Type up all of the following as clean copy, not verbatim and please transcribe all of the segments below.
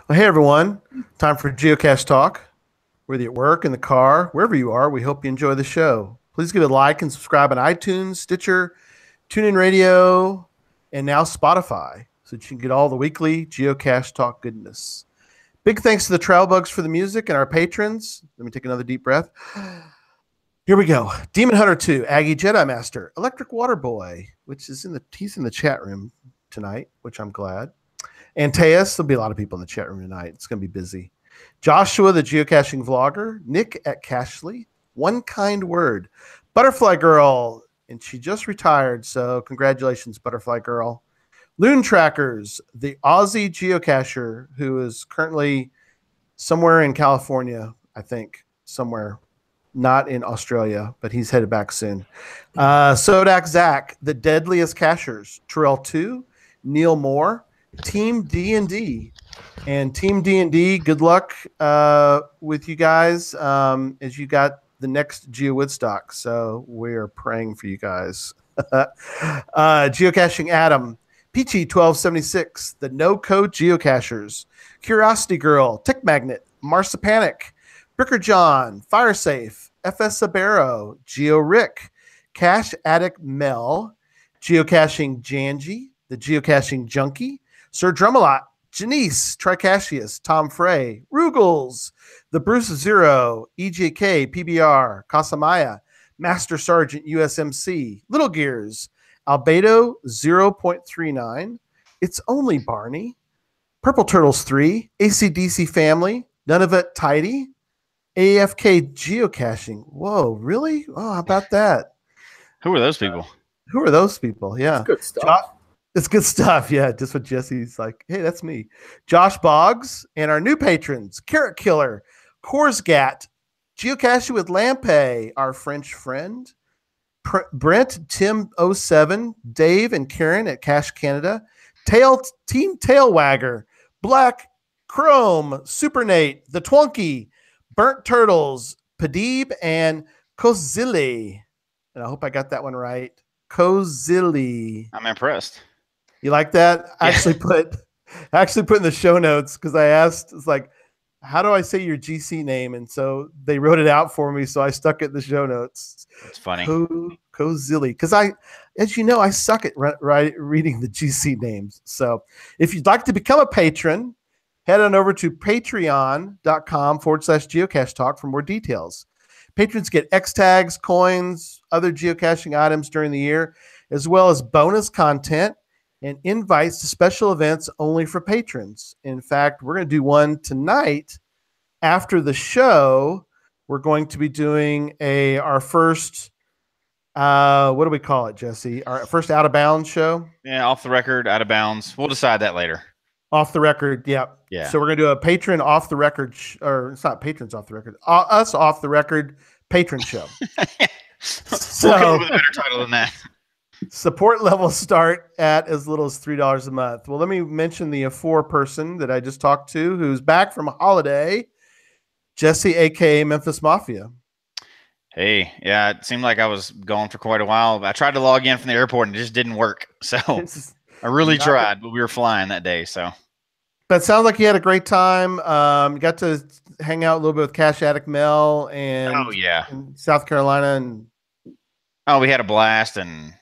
Well, hey everyone, time for Geocache Talk. Whether you're at work, in the car, wherever you are, we hope you enjoy the show. Please give it a like and subscribe on iTunes, Stitcher, TuneIn Radio, and now Spotify so that you can get all the weekly Geocache Talk goodness. Big thanks to the Trail Bugs for the music and our patrons. Let me take another deep breath. Here we go. Demon Hunter 2, Aggie Jedi Master, Electric Water Boy, which is he's in the chat room tonight, which I'm glad. And Teus, there'll be a lot of people in the chat room tonight. It's going to be busy. Joshua, the geocaching vlogger. Nick at Cashly. One Kind Word. Butterfly Girl, and she just retired, so congratulations, Butterfly Girl. Loon Trackers, the Aussie geocacher who is currently somewhere in California, I think, somewhere. Not in Australia, but he's headed back soon. Sodak Zach, the Deadliest Cachers. Terrell 2, Neil Moore. Team D&D, and Team D&D, good luck with you guys as you got the next Geo Woodstock. So we are praying for you guys. Geocaching Adam, Peachy 1276, the No Code Geocachers, Curiosity Girl, Tick Magnet, Marsipanic, Bricker John, Firesafe, FS Sabero, Geo Rick, Cache Addict Mel, Geocaching Janji, the Geocaching Junkie, Sir Drumalot, Janice, Tricassius, Tom Frey, Rugels, the Bruce Zero, EJK, PBR, Casamaya, Master Sergeant USMC, Little Gears, Albedo 0.39, It's Only Barney, Purple Turtles 3, ACDC Family, None of It Tidy, AFK Geocaching. Whoa, really? Oh, how about that? Who are those people? Who are those people? Yeah. Good stuff. It's good stuff. Yeah, just what Jesse's like. Hey, that's me. Josh Boggs and our new patrons, Carrot Killer, Korsgat, Geocaching with Lampe, our French friend, Brent, Tim 07, Dave and Karen at Cache Canada, Team Tailwagger, Black Chrome, Super Nate, The Twonky, Burnt Turtles, Padib, and Kozili. And I hope I got that one right. Kozili. I'm impressed. You like that? I actually put in the show notes because I asked, it's like, how do I say your GC name? And so they wrote it out for me, so I stuck it in the show notes. It's funny. Kozili. Because as you know, I suck at reading the GC names. So if you'd like to become a patron, head on over to patreon.com/geocache talk for more details. Patrons get X tags, coins, other geocaching items during the year, as well as bonus content and invites to special events only for patrons. In fact, we're going to do one tonight after the show. We're going to be doing our first, what do we call it, Jesse? Our first Out of Bounds show? Yeah, off the record, out of bounds. We'll decide that later. Off the record, yep. Yeah. So we're going to do a patron off the record, or it's not patrons off the record, us off the record patron show. So, we'll come up with a better title than that. Support levels start at as little as $3 a month. Well, let me mention the four-person that I just talked to who's back from a holiday, Jesse, a.k.a. Memphis Mafia. Hey, yeah, it seemed like I was gone for quite a while. I tried to log in from the airport and it just didn't work. So I really tried, but we were flying that day. So, but it sounds like you had a great time. You got to hang out a little bit with Cache Addict Mel and in South Carolina. And we had a blast, and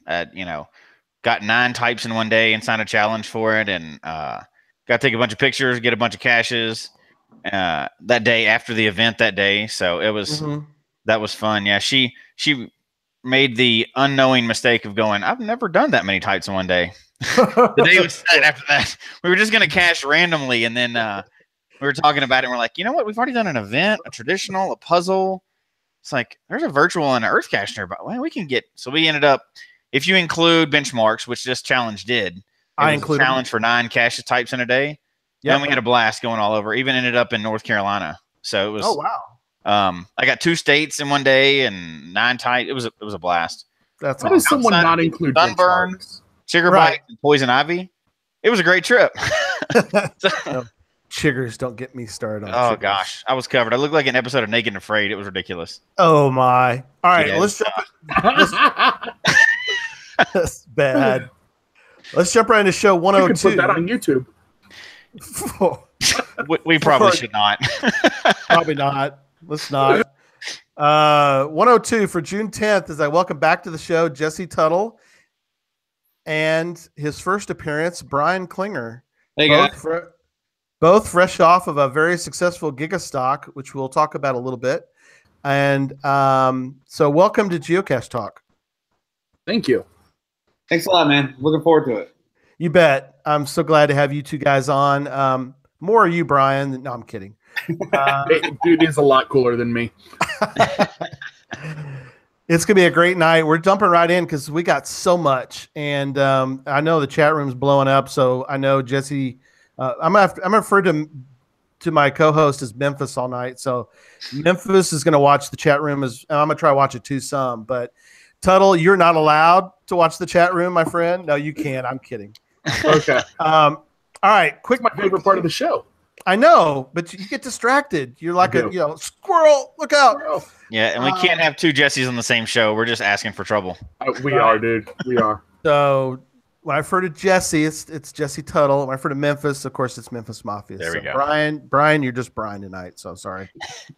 got 9 types in one day and signed a challenge for it, and got to take a bunch of pictures, get a bunch of caches that day after the event that day. So it was that was fun. Yeah, she made the unknowing mistake of going, I've never done that many types in one day. The day was set after that. We were just going to cache randomly, and then we were talking about it, and we're like, you know what? We've already done an event, a traditional, a puzzle. It's like, there's a virtual and an earth cache nearby. Well, we can get, so we ended up, if you include benchmarks, which this challenge did, I included a challenge for 9 cache types in a day. Yeah. And we had a blast going all over, even ended up in North Carolina. So it was, oh, wow. I got 2 states in one day and 9 types. It was a blast. That's How does someone not include sunburn, sugar bite, and poison ivy? It was a great trip. Chiggers, don't get me started on chiggers. Gosh, I was covered. I looked like an episode of Naked and Afraid. It was ridiculous. Oh my. All right, let's jump. That's bad. Let's jump right into show 102. You can put that on YouTube. We probably should not. Probably not. Let's not. 102 for June 10th as I welcome back to the show Jesse Tuttle and his first appearance, Brian Klinger. Hey, guys. Both fresh off of a very successful Gigastock, which we'll talk about a little bit. And so welcome to Geocache Talk. Thank you. Thanks a lot, man. Looking forward to it. You bet. I'm so glad to have you two guys on. More you, Brian. No, I'm kidding. Dude is a lot cooler than me. It's going to be a great night. We're jumping right in because we got so much. And I know the chat room's blowing up. So I know Jesse, I'm referred to my co-host as Memphis all night. So Memphis is going to watch the chat room. I'm going to try to watch it too some. But Tuttle, you're not allowed to watch the chat room, my friend. No, you can't. I'm kidding. Okay. All right. Quick. My favorite part of the show. I know, but you get distracted. You're like squirrel. Look out. Squirrel. Yeah, and we can't have two Jessies on the same show. We're just asking for trouble. We are, dude. We are. So when I refer to Jesse, it's Jesse Tuttle. When I refer to Memphis, of course, it's Memphis Mafia. There we go. Brian, you're just Brian tonight. So sorry.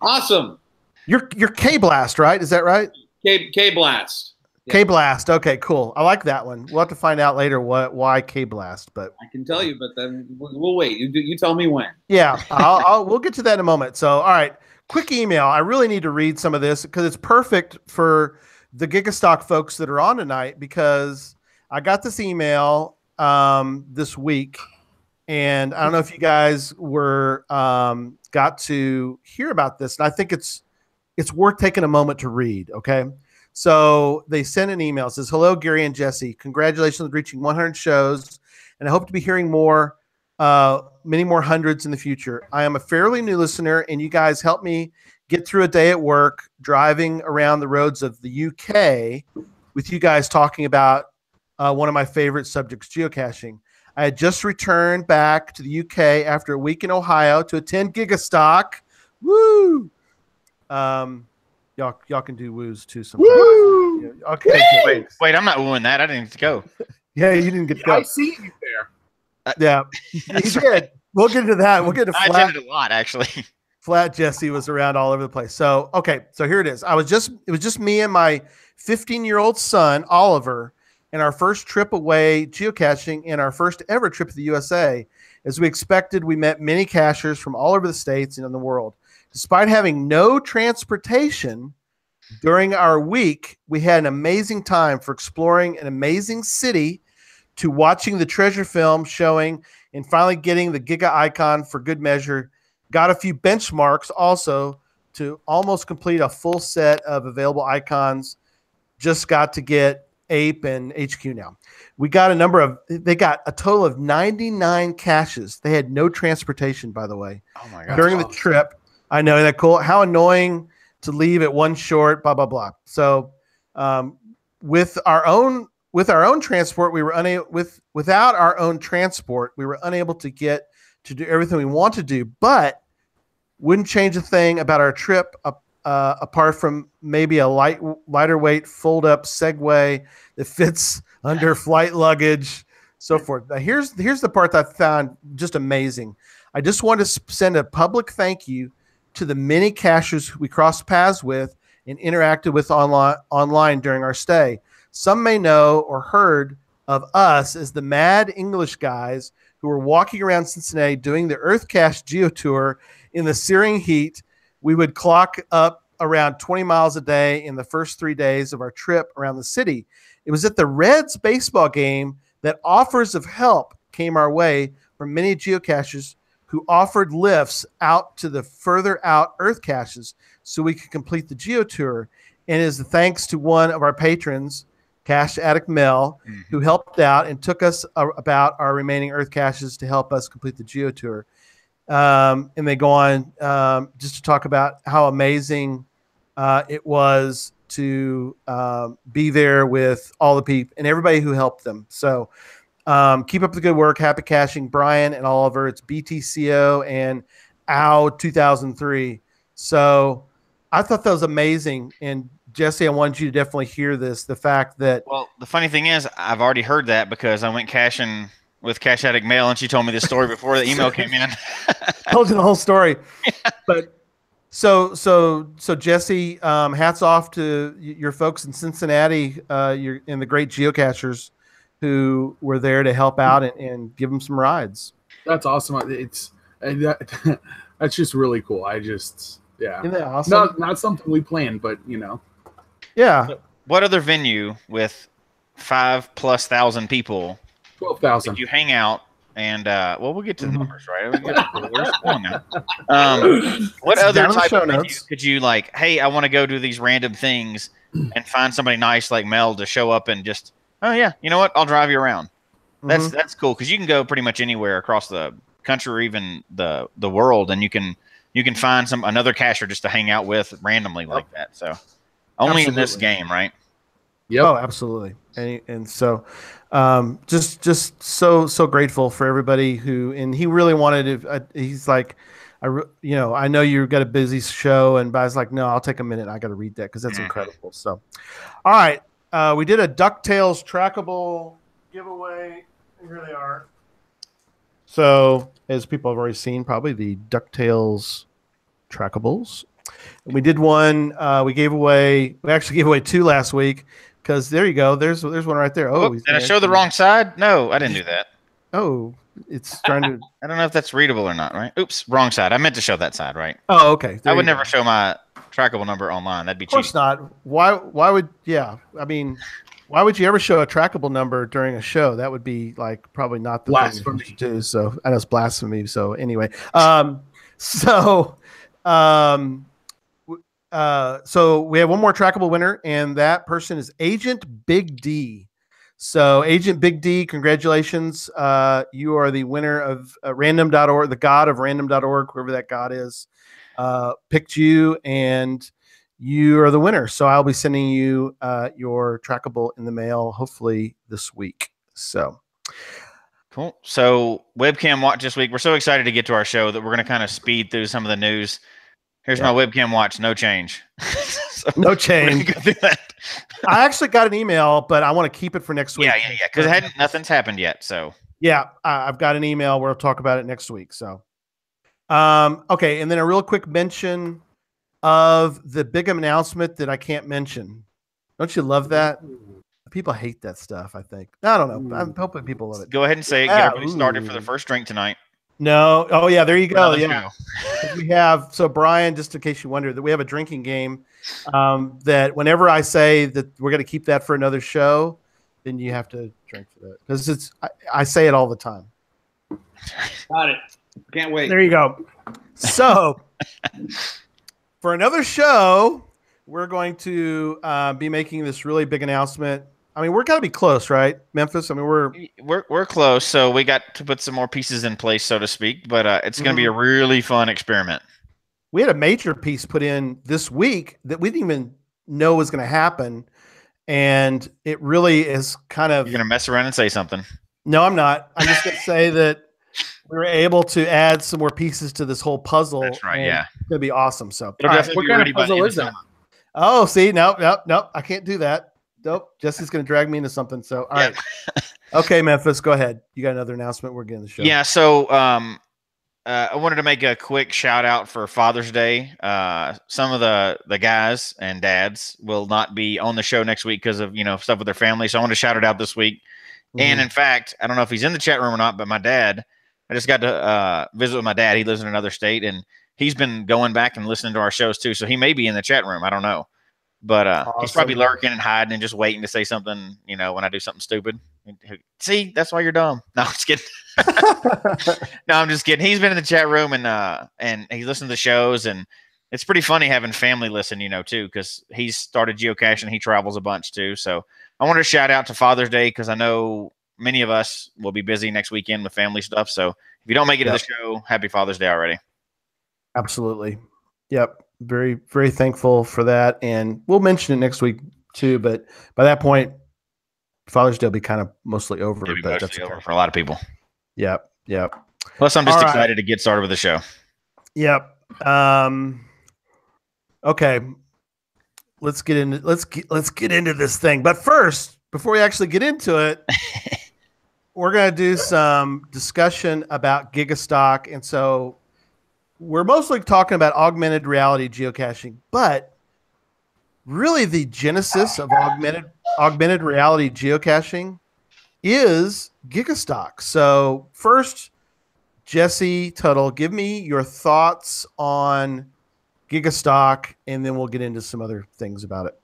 Awesome. You're K-Blast, right? Is that right? K-Blast. Yeah. K-Blast. Okay, cool. I like that one. We'll have to find out later why K-Blast, but I can tell you, but then we'll wait. You tell me when. Yeah, we'll get to that in a moment. So, all right, quick email. I really need to read some of this because it's perfect for the Gigastock folks that are on tonight because I got this email this week, and I don't know if you guys were got to hear about this, and I think it's worth taking a moment to read. Okay. So they sent an email. It says, hello, Gary and Jesse. Congratulations on reaching 100 shows, and I hope to be hearing many more hundreds in the future. I am a fairly new listener, and you guys helped me get through a day at work driving around the roads of the UK with you guys talking about one of my favorite subjects, geocaching. I had just returned back to the UK after a week in Ohio to attend Gigastock. Woo! Y'all can do woos too sometimes. Woo! Yeah, okay. Wait, I'm not wooing that. I didn't get to go. Yeah, you didn't get to go. I see you there. Yeah, he did. We'll get into that. We'll get into I attended a lot, actually. Flat Jesse was around all over the place. So, okay, so here it is. It was just me and my 15-year-old son, Oliver, and our first trip away geocaching and our first ever trip to the USA. As we expected, we met many cachers from all over the states and in the world. Despite having no transportation during our week, we had an amazing time for exploring an amazing city to watching the treasure film showing and finally getting the Giga icon for good measure. Got a few benchmarks also to almost complete a full set of available icons. Just got to get Ape and HQ now. They got a total of 99 caches. They had no transportation, by the way. Oh my God. During the trip. I know, that cool. How annoying to leave at one short, blah, blah, blah. So with our own transport, without our own transport, we were unable to get to do everything we want to do, but wouldn't change a thing about our trip apart from maybe a lighter weight fold up Segway that fits under flight luggage, so forth. Now here's the part that I found just amazing. I just want to send a public thank you to the many cachers we crossed paths with and interacted with online during our stay. Some may know or heard of us as the mad English guys who were walking around Cincinnati doing the Earth Cache Geo Tour in the searing heat. We would clock up around 20 miles a day in the first 3 days of our trip around the city. It was at the Reds baseball game that offers of help came our way from many geocachers who offered lifts out to the further out Earth caches so we could complete the Geo Tour. And it is thanks to one of our patrons, Cache Addict Mel, who helped out and took us about our remaining Earth caches to help us complete the Geo Tour. And they go on just to talk about how amazing it was to be there with all the people and everybody who helped them. So keep up the good work. Happy caching, Brian and Oliver. It's BTCO and OW 2003. So I thought that was amazing. And Jesse, I wanted you to definitely hear this. The fact that, well, the funny thing is I've already heard that because I went caching with Cash Addict Mail, and she told me this story before the email came in. Told you the whole story. But so Jesse, hats off to your folks in Cincinnati, and the great geocachers who were there to help out and give them some rides. That's awesome. That's just really cool. Isn't that awesome? Not something we planned, but Yeah. What other venue with 5,000+ people 12,000. you hang out and we'll get to the numbers, right? We're spoiling now. What other type of venue could you like, hey, I want to go do these random things and find somebody nice like Mel to show up and just, oh yeah, you know what? I'll drive you around. That's cool because you can go pretty much anywhere across the country or even the world, and you can find another cacher just to hang out with randomly like that. So only in this game, right? Yep. Oh, absolutely. And so just so grateful for everybody and he really wanted to, he's like, I know you've got a busy show, but I was like, no, I'll take a minute. I got to read that because that's incredible. So, all right. We did a DuckTales trackable giveaway. Here they are. So as people have already seen, probably the DuckTales trackables. We did one. We actually gave away 2 last week. Because there you go. There's one right there. Oh, did I show the wrong side? No, I didn't do that. Oh, it's trying to. I don't know if that's readable or not, right? Oops, wrong side. I meant to show that side, right? Oh, okay. I would never show my trackable number online. That'd be cheap. Of course not. Why would? Yeah, I mean, why would you ever show a trackable number during a show? That would be like probably not the blasphemy. thing to do. So I know it's blasphemy. So anyway, so we have one more trackable winner, and that person is Agent Big D. So Agent Big D, congratulations. You are the winner of random.org, the god of random.org, whoever that god is, picked you, and you are the winner. So I'll be sending you your trackable in the mail, hopefully this week. So cool. So webcam watch this week. We're so excited to get to our show that we're going to kind of speed through some of the news. Here's my webcam watch. No change. So no change. Go through that. I actually got an email, but I want to keep it for next week. Yeah. Because nothing's happened yet. So yeah, I've got an email. We'll talk about it next week. So, okay, and then a real quick mention of the big announcement that I can't mention. Don't you love that? People hate that stuff. I think. I don't know. I'm hoping people love it. Go ahead and say it. Get everybody started for the first drink tonight. No. Oh, yeah. There you go. Yeah. We have, so Brian, just in case you wonder, that we have a drinking game that whenever I say that we're going to keep that for another show, then you have to drink for that. Because I say it all the time. Got it. Can't wait. There you go. So for another show, we're going to be making this really big announcement. I mean, we're got to be close, right, Memphis? I mean, we're close, so we got to put some more pieces in place, so to speak. But it's going to be a really fun experiment. We had a major piece put in this week that we didn't even know was going to happen, and it really is kind of. You're going to mess around and say something. No, I'm not. I'm just going to say that we were able to add some more pieces to this whole puzzle. That's right. Yeah, it's going to be awesome. So, what kind of puzzle is that? Oh, see, no, I can't do that. Nope. Jesse's going to drag me into something. So, all right. Okay, Memphis, go ahead. You got another announcement. We're getting the show. Yeah. So, I wanted to make a quick shout out for Father's Day. Some of the guys and dads will not be on the show next week because of, stuff with their family. So I want to shout it out this week. And in fact, I don't know if he's in the chat room or not, but I just got to visit with my dad. He lives in another state, and he's been going back and listening to our shows too. So he may be in the chat room. I don't know. But awesome. He's probably lurking and hiding and just waiting to say something, when I do something stupid. See, that's why you're dumb. No, I'm just kidding. No, I'm just kidding. He's been in the chat room and he's listened to the shows, and it's pretty funny having family listen, too, because he's started geocaching. He travels a bunch too. So I want to shout out to Father's Day because I know many of us will be busy next weekend with family stuff. So if you don't make it to the show, happy Father's Day already. Absolutely. Yep. Very, very thankful for that. And we'll mention it next week too. But by that point, Father's Day will be kind of mostly over. It'll be but mostly over for a lot of people. Yep. Plus, I'm just excited to get started with the show. Yep. Okay. Let's get into this thing. But first, before we actually get into it, we're going to do some discussion about Gigastock. And so we're mostly talking about augmented reality geocaching, but really the genesis of augmented reality geocaching is Gigastock. So first, Jesse, Tuttle, give me your thoughts on Gigastock, and then we'll get into some other things about it.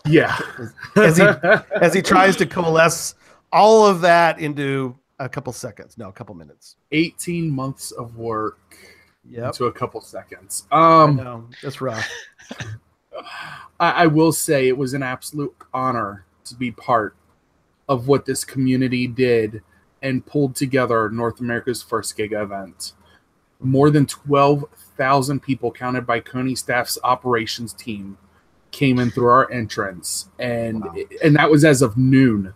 Yeah. as he tries to coalesce all of that into a couple seconds. No, a couple minutes. 18 months of work into a couple seconds. I know. That's rough. I will say it was an absolute honor to be part of what this community did and pulled together North America's first Giga event. More than 12,000 people, counted by Coney staff's operations team, came in through our entrance, and that was as of noon.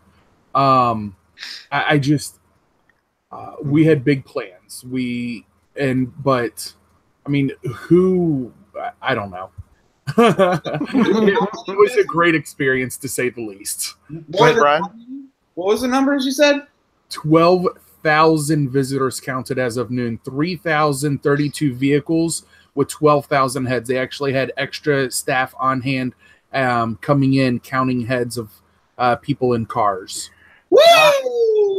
We had big plans. But I mean, I don't know. It was a great experience, to say the least. What was the numbers you said? 12,000 visitors counted as of noon. 3,032 vehicles with 12,000 heads. They actually had extra staff on hand coming in, counting heads of people in cars. Woo!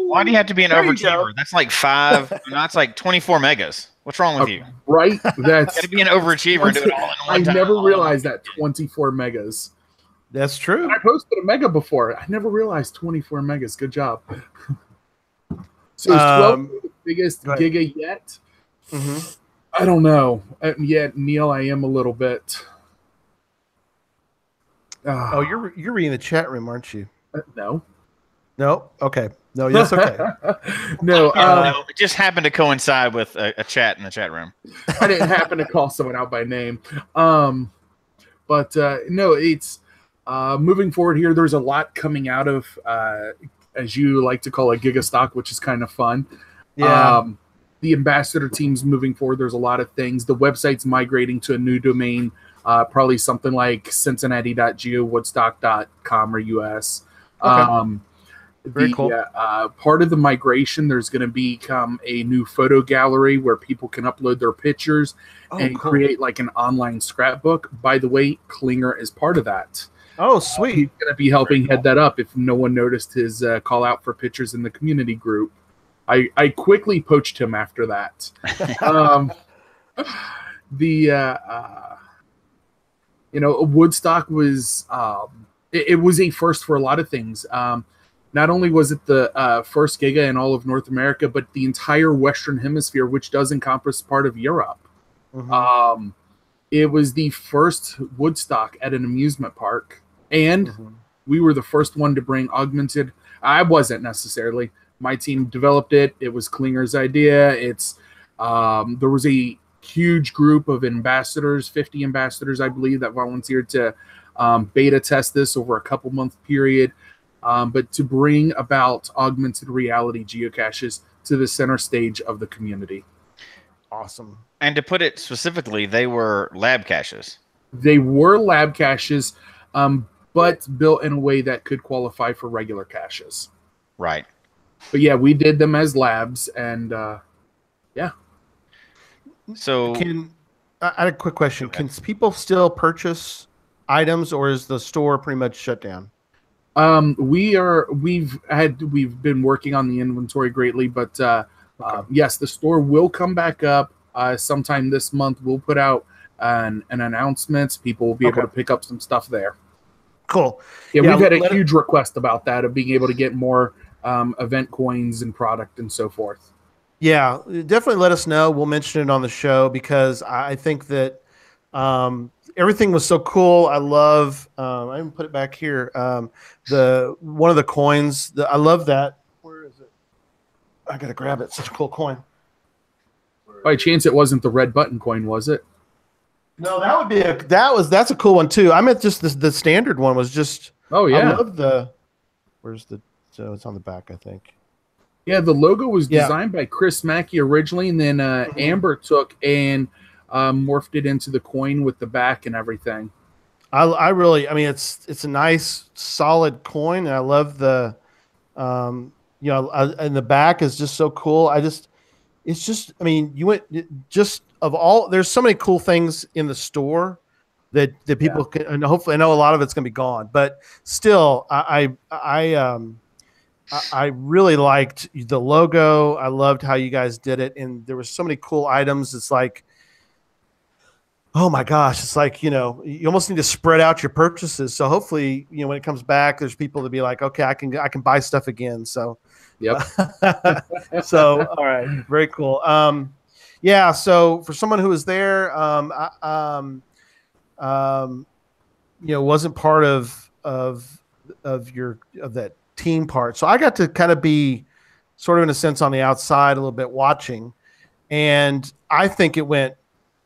Why do you have to be an overachiever? That's like 5. That's like 24 megas. What's wrong with you? Right? That's got to be an overachiever and do it all in one I time. never realized that 24 megas. That's true. I posted a mega before. I never realized 24 megas. Good job. So is 12 the biggest Giga yet? Mm-hmm. I don't know. Yet, Neil, I am a little bit. You're reading the chat room, aren't you? No. No. Okay. No. Yes. Okay. No. No. It just happened to coincide with a chat in the chat room. I didn't happen to call someone out by name. But no, it's moving forward here. There's a lot coming out of, as you like to call it, Gigastock, which is kind of fun. Yeah. The ambassador team's moving forward. There's a lot of things. The website's migrating to a new domain, probably something like cincinnati.geowoodstock.com or US. Okay. Very cool. Part of the migration, there's going to become a new photo gallery where people can upload their pictures and create like an online scrapbook. By the way, Klinger is part of that. Oh, sweet. He's going to be helping head that up if no one noticed his call out for pictures in the community group. I quickly poached him after that. Woodstock was it was a first for a lot of things. Not only was it the first Giga in all of North America, but the entire Western Hemisphere, which does encompass part of Europe. Mm-hmm. It was the first Woodstock at an amusement park, and we were the first one to bring Augmented. I wasn't necessarily. My team developed it. It was Klinger's idea. There was a huge group of ambassadors, 50 ambassadors, I believe, that volunteered to beta test this over a couple-month period. But to bring about augmented reality geocaches to the center stage of the community. Awesome. And to put it specifically, they were lab caches. They were lab caches, but built in a way that could qualify for regular caches. Right. But yeah, we did them as labs, and yeah. So I had a quick question. Okay. Can people still purchase items, or is the store pretty much shut down? We've been working on the inventory greatly, but yes, the store will come back up sometime this month. We'll put out an announcement. People will be able to pick up some stuff there. Cool. Yeah, we've had a huge request about that, of being able to get more event coins and product and so forth. Yeah, definitely let us know. We'll mention it on the show, because I think that everything was so cool. I love. I even put it back here. One of the coins. I love that. Where is it? I gotta grab it. Such a cool coin. By chance, it wasn't the red button coin, was it? No, that would be that's a cool one too. I meant just the standard one was just. Oh yeah. I love the. Where's the? So it's on the back, I think. Yeah, the logo was designed by Chris Mackey originally, and then Amber took and morphed it into the coin with the back and everything. I mean, it's a nice solid coin, and I love the You know, and the back is just so cool. It's just, I mean, you went just of all, there's so many cool things in the store that people can, and hopefully I know a lot of it's going to be gone, but still I really liked the logo. I loved how you guys did it. And there were so many cool items. It's like, oh my gosh, it's like, you know, you almost need to spread out your purchases. So hopefully, you know, when it comes back, there's people to be like, okay, I can buy stuff again. So, Yep. so, all right. Very cool. Yeah. So for someone who was there, you know, wasn't part of that team part. So I got to kind of be sort of in a sense on the outside a little bit watching. And I think it went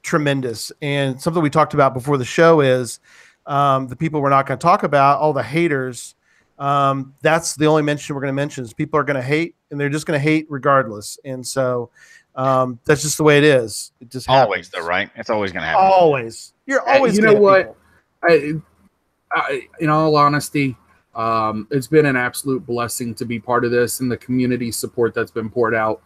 tremendous. And something we talked about before the show is the people we're not going to talk about, all the haters. That's the only mention we're going to mention is people are going to hate and they're just going to hate regardless. And so that's just the way it is. It just always happens. though, right? It's always going to happen. Always. You're always. You know what? I, in all honesty, it's been an absolute blessing to be part of this and the community support that's been poured out.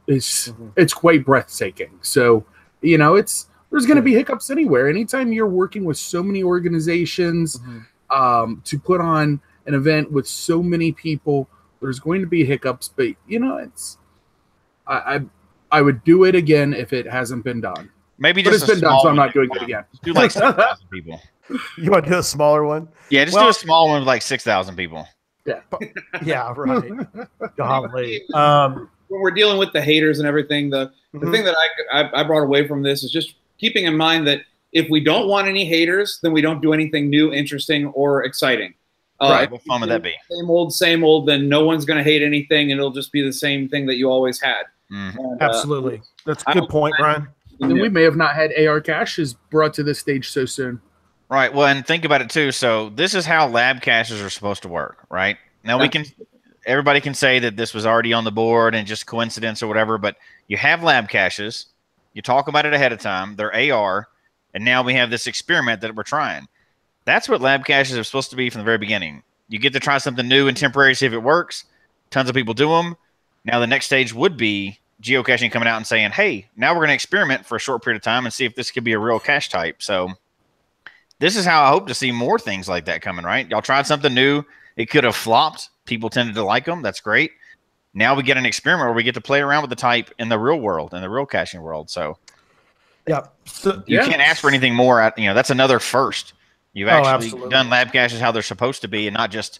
It's quite breathtaking. So, you know, there's going to be hiccups anywhere. Anytime you're working with so many organizations to put on an event with so many people, there's going to be hiccups. But you know, I would do it again if it hasn't been done. Maybe but just it's been done, so I'm not doing it again. Do like 6,000 people. You want to do a smaller one? Yeah, just do a small one with like 6,000 people. Yeah. Yeah, right. Golly. When we're dealing with the haters and everything, the thing that I brought away from this is just keeping in mind that if we don't want any haters, then we don't do anything new, interesting, or exciting. Right. What fun would that be? Same old, then no one's going to hate anything, and it'll just be the same thing that you always had. And, absolutely. That's a good point, Brian. And we may have not had AR caches brought to this stage so soon. Right. Well, and think about it too. So this is how lab caches are supposed to work, right? Now everybody can say that this was already on the board and just coincidence or whatever, but you have lab caches, you talk about it ahead of time, they're AR, and now we have this experiment that we're trying. That's what lab caches are supposed to be from the very beginning. You get to try something new and temporary, see if it works. Tons of people do them. Now the next stage would be geocaching coming out and saying, hey, now we're going to experiment for a short period of time and see if this could be a real cache type. So this is how I hope to see more things like that coming, right? Y'all tried something new. It could have flopped. People tended to like them. That's great. Now we get an experiment where we get to play around with the type in the real world, in the real caching world. So yeah, so, you can't ask for anything more. You know, that's another first. You've actually absolutely done lab caches how they're supposed to be and not just,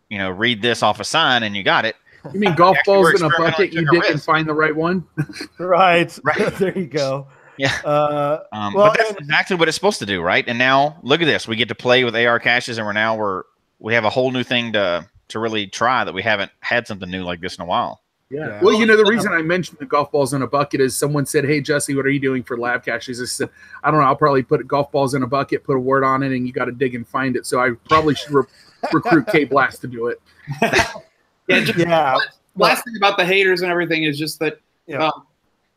you know, read this off a sign and you got it. You mean golf balls in a bucket? You didn't find the right one? Right. There you go. Yeah. But that's exactly what it's supposed to do, right? And now look at this. We get to play with AR caches, and we have a whole new thing to really try that we haven't had something new like this in a while. Yeah. Well, you know, the reason I mentioned the golf balls in a bucket is someone said, hey, Jesse, what are you doing for lab caches? I said, I don't know. I'll probably put golf balls in a bucket, put a word on it, and you got to dig and find it. So I probably should recruit K-Blast to do it. Last thing about the haters and everything is just that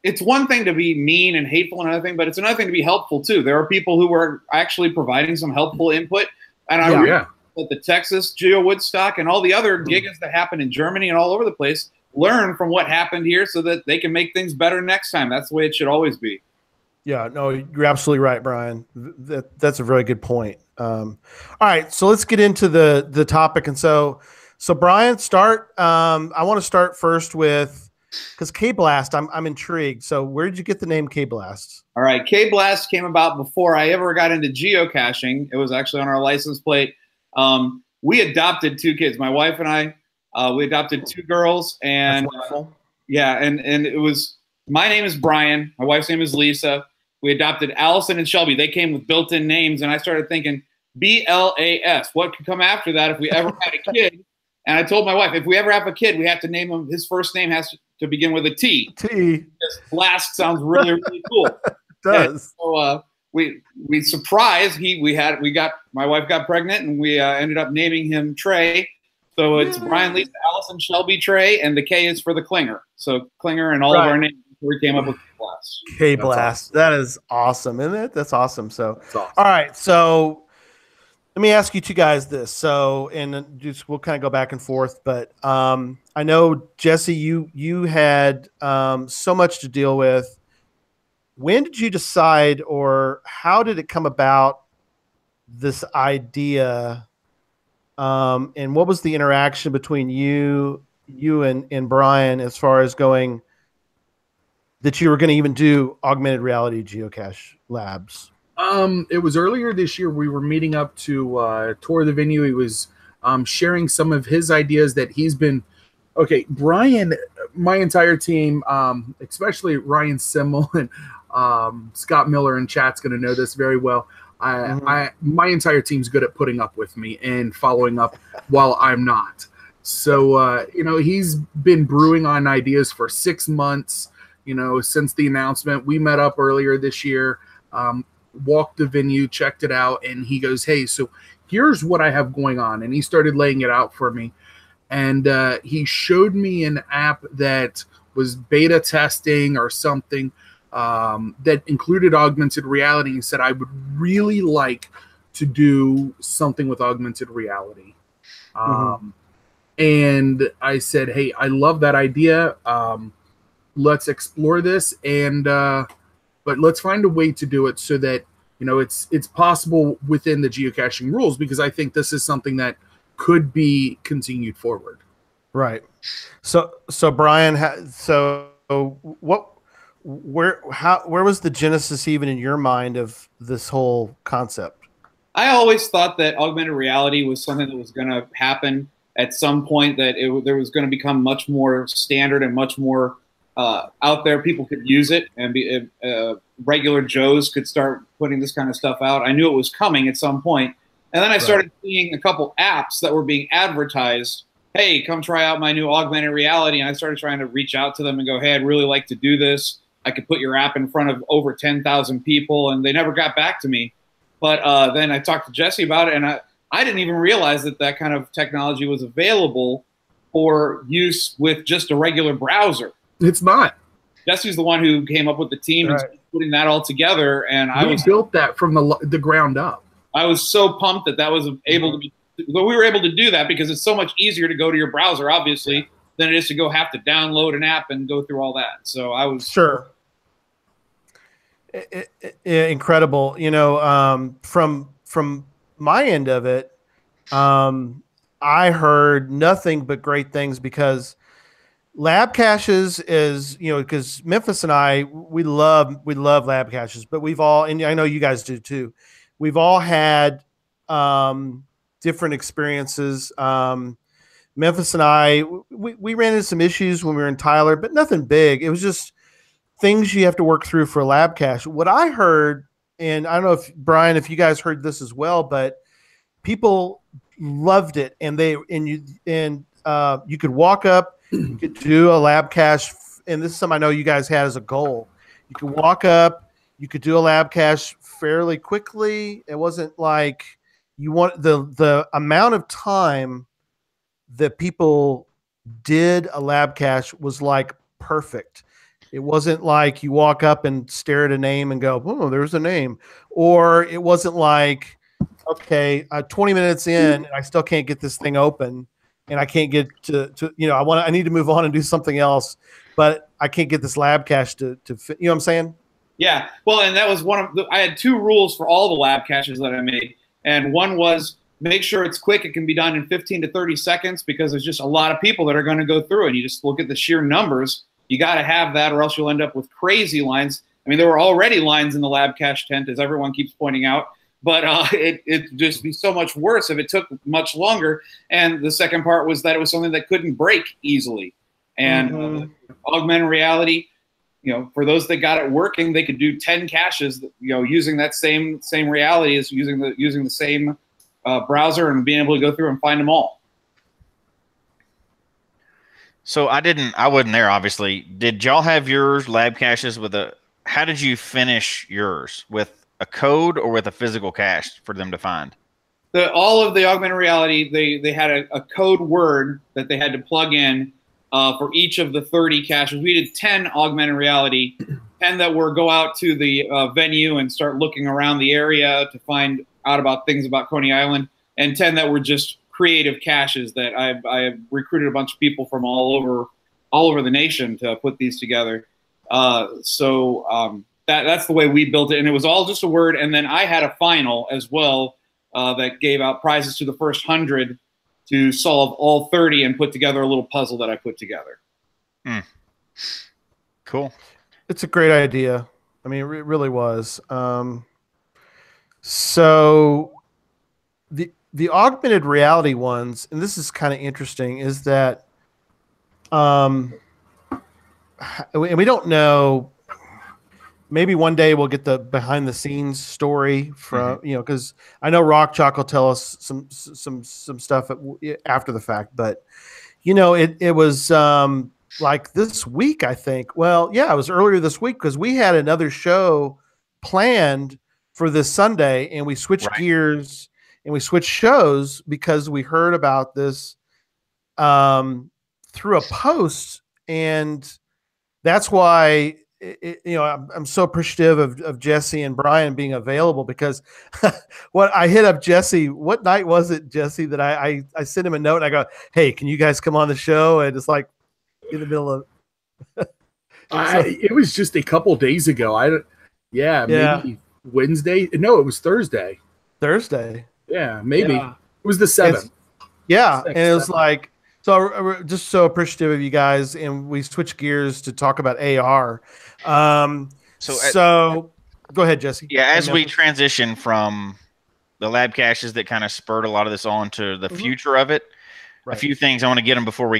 it's one thing to be mean and hateful and another thing, but it's another thing to be helpful too. There are people who are actually providing some helpful input, and I realize that the Texas Geo Woodstock and all the other gigas that happen in Germany and all over the place learn from what happened here so that they can make things better next time. That's the way it should always be. Yeah, no, you're absolutely right, Brian. That's a very good point. All right, so let's get into the topic. And so Brian, start. I want to start first with, because K-Blast, I'm intrigued. So where did you get the name K-Blast? All right, K-Blast came about before I ever got into geocaching. It was actually on our license plate. We adopted 2 kids. My wife and I, we adopted 2 girls. And and it was, my name is Brian. My wife's name is Lisa. We adopted Allison and Shelby. They came with built-in names, and I started thinking, BLAS. What could come after that if we ever had a kid? And I told my wife, if we ever have a kid, we have to name him. His first name has to begin with a T. Because Blast sounds really, really cool. It does. And so we surprised. My wife got pregnant, and we ended up naming him Trey. So it's Brian, Lisa, Allison, Shelby, Trey, and the K is for the Klinger. So Klinger and all of our names. We came up with K-Blast. K-Blast. That is awesome, isn't it? That's awesome. So, awesome. All right. So Let me ask you two guys this. So, and just we'll kind of go back and forth, but I know Jesse, you had so much to deal with. When did you decide, or how did it come about, this idea? And what was the interaction between you and Brian as far as going that you were going to even do augmented reality geocache labs? It was earlier this year. We were meeting up to tour the venue. He was sharing some of his ideas that he's been. Okay, Brian, my entire team, especially Ryan Simmel and Scott Miller in chat's going to know this very well. My entire team's good at putting up with me and following up while I'm not. So he's been brewing on ideas for 6 months. Since the announcement, we met up earlier this year. Walked the venue, checked it out, and he goes, "Hey, so here's what I have going on." And he started laying it out for me. And he showed me an app that was beta testing or something that included augmented reality. He said, "I would really like to do something with augmented reality." And I said, "Hey, I love that idea. Let's explore this, and but let's find a way to do it so that it's possible within the geocaching rules, because I think this is something that could be continued forward." Right. So Brian, where was the genesis even in your mind of this whole concept? I always thought that augmented reality was something that was going to happen at some point, that there was going to become much more standard and much more out there. People could use it, and regular Joes could start putting this kind of stuff out. I knew it was coming at some point. And then I started seeing a couple apps that were being advertised. Hey, come try out my new augmented reality. And I started trying to reach out to them and go, "Hey, I'd really like to do this. I could put your app in front of over 10,000 people." And they never got back to me. But then I talked to Jesse about it, and I didn't even realize that kind of technology was available for use with just a regular browser. It's not. Jesse's the one who came up with the team and putting that all together. And we built that from the ground up. I was so pumped that was able to be. We were able to do that because it's so much easier to go to your browser, obviously, than it is to have to download an app and go through all that. So I was sure. Incredible. From my end of it, I heard nothing but great things, because lab caches is, because Memphis and I, we love lab caches, but we've all, and I know you guys do too, we've all had different experiences. Memphis and I, we ran into some issues when we were in Tyler, but nothing big. It was just things you have to work through for a lab cache. What I heard, and I don't know if Brian, if you guys heard this as well, but people loved it, and you could walk up, you could do a lab cache, and this is something I know you guys had as a goal. You could walk up, you could do a lab cache fairly quickly. It wasn't like you want the amount of time that people did a lab cache was like perfect. It wasn't like you walk up and stare at a name and go, "Oh, there's a name," or it wasn't like, okay, 20 minutes in and I still can't get this thing open, and I can't get to I need to move on and do something else, but I can't get this lab cache to fit. You know what I'm saying? Yeah. Well, and that was I had 2 rules for all the lab caches that I made. And one was, make sure it's quick. It can be done in 15 to 30 seconds, because there's just a lot of people that are going to go through, and you just look at the sheer numbers. You got to have that, or else you'll end up with crazy lines. I mean, there were already lines in the lab cache tent, as everyone keeps pointing out, but it'd just be so much worse if it took much longer. And the second part was that it was something that couldn't break easily. And augmented reality, for those that got it working, they could do 10 caches, using that same reality as using the same browser, and being able to go through and find them all. So I wasn't there, obviously. Did y'all have yours lab caches how did you finish yours? With a code or with a physical cache for them to find? All of the augmented reality, they had a code word that they had to plug in for each of the 30 caches. We did 10 augmented reality, 10 that were go out to the venue and start looking around the area to find out about things about Coney Island, and 10 that were just creative caches that I've recruited a bunch of people from all over the nation to put these together. That's the way we built it, and it was all just a word. And then I had a final as well that gave out prizes to the first 100 to solve all 30 and put together a little puzzle that I put together. Cool. It's a great idea. I mean, it really was. So the augmented reality ones, and this is kind of interesting, is that and we don't know. Maybe one day we'll get the behind the scenes story from because I know Rock Chalk will tell us some stuff after the fact, but it was like this week, I think. Well, yeah, it was earlier this week because we had another show planned for this Sunday, and we switched gears and we switched shows because we heard about this through a post, and that's why I'm so appreciative of Jesse and Brian being available, because what I hit up Jesse, what night was it, Jesse, that I sent him a note and I go, hey, can you guys come on the show? And it's like in the middle of it was just a couple days ago. Maybe Wednesday. No, it was Thursday. Yeah, maybe. Yeah. It was the 7th. Yeah. And it was like, so we're just so appreciative of you guys, and we switched gears to talk about AR. So go ahead, Jesse. Yeah, as we transition from the lab caches that kind of spurred a lot of this on to the future of it, a few things I want to get them before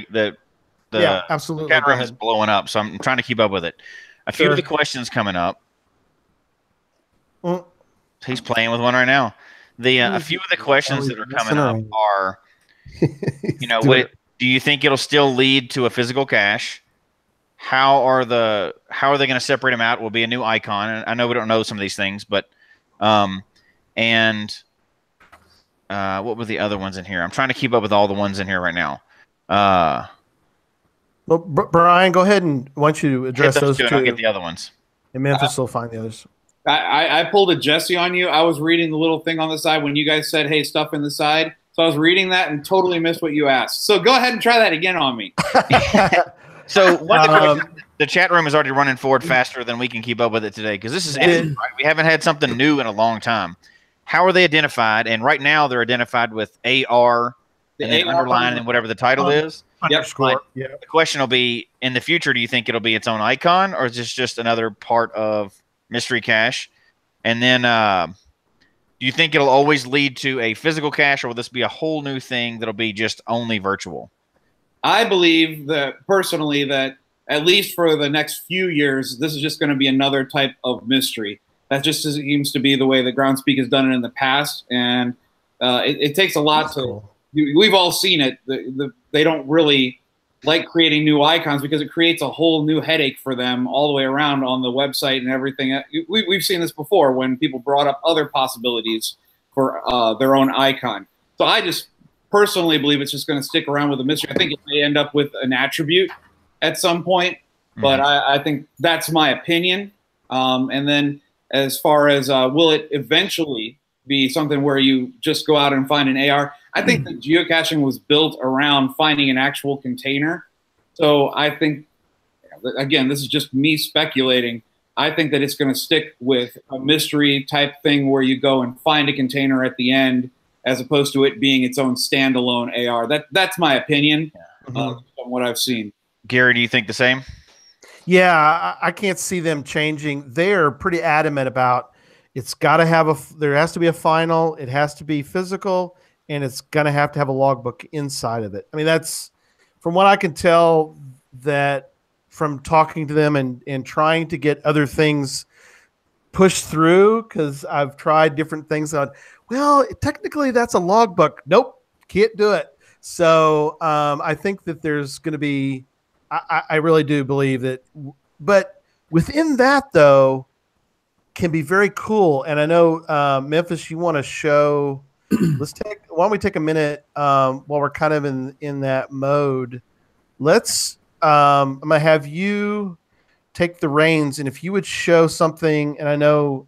absolutely. Chat room is blowing up, so I'm trying to keep up with it. A few of the questions coming up. He's playing with one right now. A few of the questions that are coming up are, do you think it'll still lead to a physical cache? How are they going to separate them out? Will be a new icon. And I know we don't know some of these things, but what were the other ones in here? I'm trying to keep up with all the ones in here right now. Well, Brian, go ahead, and why don't you address those two? I'll get the other ones. And Memphis will find the others. I pulled a Jesse on you. I was reading the little thing on the side when you guys said, hey, stuff in the side. So I was reading that and totally missed what you asked. So go ahead and try that again on me. So the chat room is already running forward faster than we can keep up with it today, because this is right? We haven't had something new in a long time. How are they identified? And right now they're identified with AR and then underline and whatever the title is. Underscore. The question will be, in the future, do you think it'll be its own icon, or is this just another part of mystery cache? And then do you think it'll always lead to a physical cache, or will this be a whole new thing that'll be just only virtual? I believe that personally that at least for the next few years, this is just going to be another type of mystery. That just seems to be the way that Groundspeak has done it in the past. And it takes a lot we've all seen it. They don't really like creating new icons because it creates a whole new headache for them all the way around on the website and everything. We've seen this before when people brought up other possibilities for their own icon. So I just personally believe it's just going to stick around with a mystery. I think it may end up with an attribute at some point, but I think that's my opinion. And then as far as will it eventually be something where you just go out and find an AR, I think that geocaching was built around finding an actual container. So I think, again, this is just me speculating. I think that it's going to stick with a mystery type thing where you go and find a container at the end, as opposed to it being its own standalone AR. That's my opinion from what I've seen. Gary, do you think the same? Yeah, I can't see them changing. They're pretty adamant about it's got to have there has to be a final, it has to be physical, and it's going to have a logbook inside of it. I mean, that's from what I can tell, that from talking to them and trying to get other things pushed through, because I've tried different things on, well, technically that's a logbook. Nope, can't do it. So I think that there's going to be, I really do believe that, but within that though, can be very cool. And I know Memphis, you want to show, why don't we take a minute while we're kind of in that mode. Let's, I'm going to have you take the reins, and if you would show something, and I know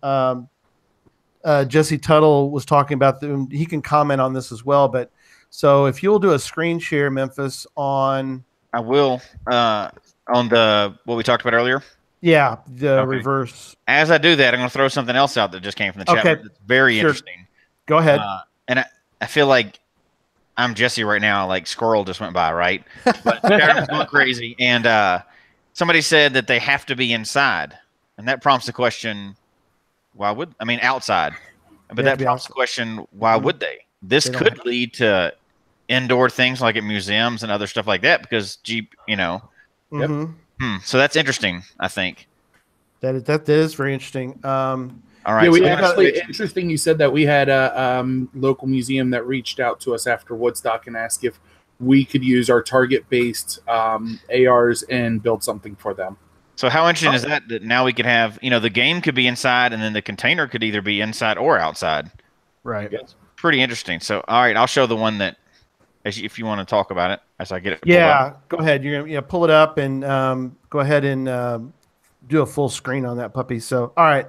Jesse Tuttle was talking about, he can comment on this as well. But so if you'll do a screen share, Memphis, on. I will, on what we talked about earlier. Yeah, the reverse. As I do that, I'm going to throw something else out that just came from the chat. It's very interesting. Go ahead. And I feel like I'm Jesse right now. Like squirrel just went by, right? But Sharon's going crazy. And somebody said that they have to be inside. And that prompts the question, outside. But that prompts the question, why would they? This could lead to indoor things like at museums and other stuff like that because so that's interesting, I think. That is very interesting. All right. Yeah, interesting you said that. We had a local museum that reached out to us after Woodstock and asked if we could use our target-based ARs and build something for them. So how interesting is that now we could have, the game could be inside and then the container could either be inside or outside. Right. It's pretty interesting. So, all right, I'll show the one that, if you want to talk about it as I get it. Yeah, go ahead. You're going to pull it up and go ahead and do a full screen on that puppy. So, all right.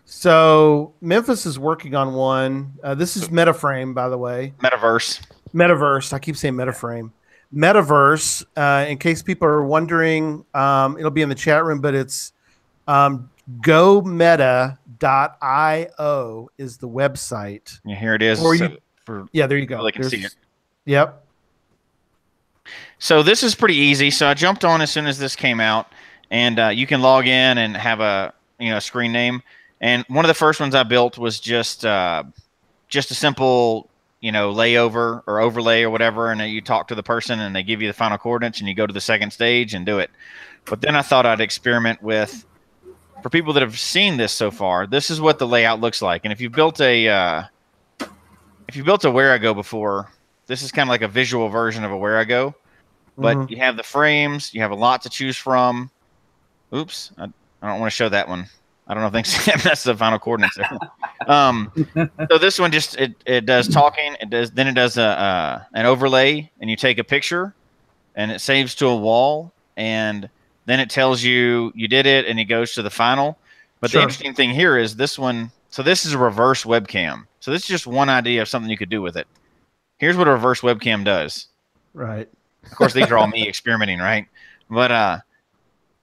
So Memphis is working on one. This is Metaframe, by the way. Metaverse. I keep saying Metaframe. Metaverse, in case people are wondering, it'll be in the chat room, but it's gometa.io is the website. Yeah, here it is. There you go. They can see it. Yep. So this is pretty easy. So I jumped on as soon as this came out, and you can log in and have a screen name. And one of the first ones I built was just a simple layover or overlay or whatever, and then you talk to the person and they give you the final coordinates, and you go to the second stage and do it. But then I thought I'd experiment with, for people that have seen this so far, this is what the layout looks like. And if you've built a Where I Go before, this is kind of like a visual version of a Where I Go, but you have the frames, you have a lot to choose from. Oops, I don't want to show that one. I don't know if that's the final coordinates there. So this one just it does talking. It does an overlay, and you take a picture, and it saves to a wall, and then it tells you did it, and it goes to the final. But the interesting thing here is this one. So this is a reverse webcam. So this is just one idea of something you could do with it. Here's what a reverse webcam does. Right. Of course, these are all me experimenting, right? But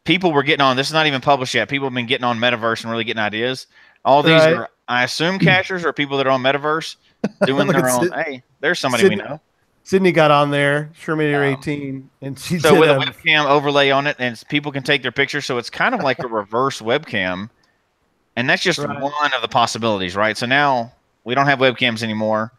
people were getting on. This is not even published yet. People have been getting on Metaverse and really getting ideas. All these are, I assume, cachers or people that are on Metaverse doing their own. Hey, there's somebody we know. Sydney got on there, Sherminator 18, and she did with a webcam overlay on it, and people can take their pictures. So it's kind of like a reverse webcam, and that's just one of the possibilities, right? So now we don't have webcams anymore.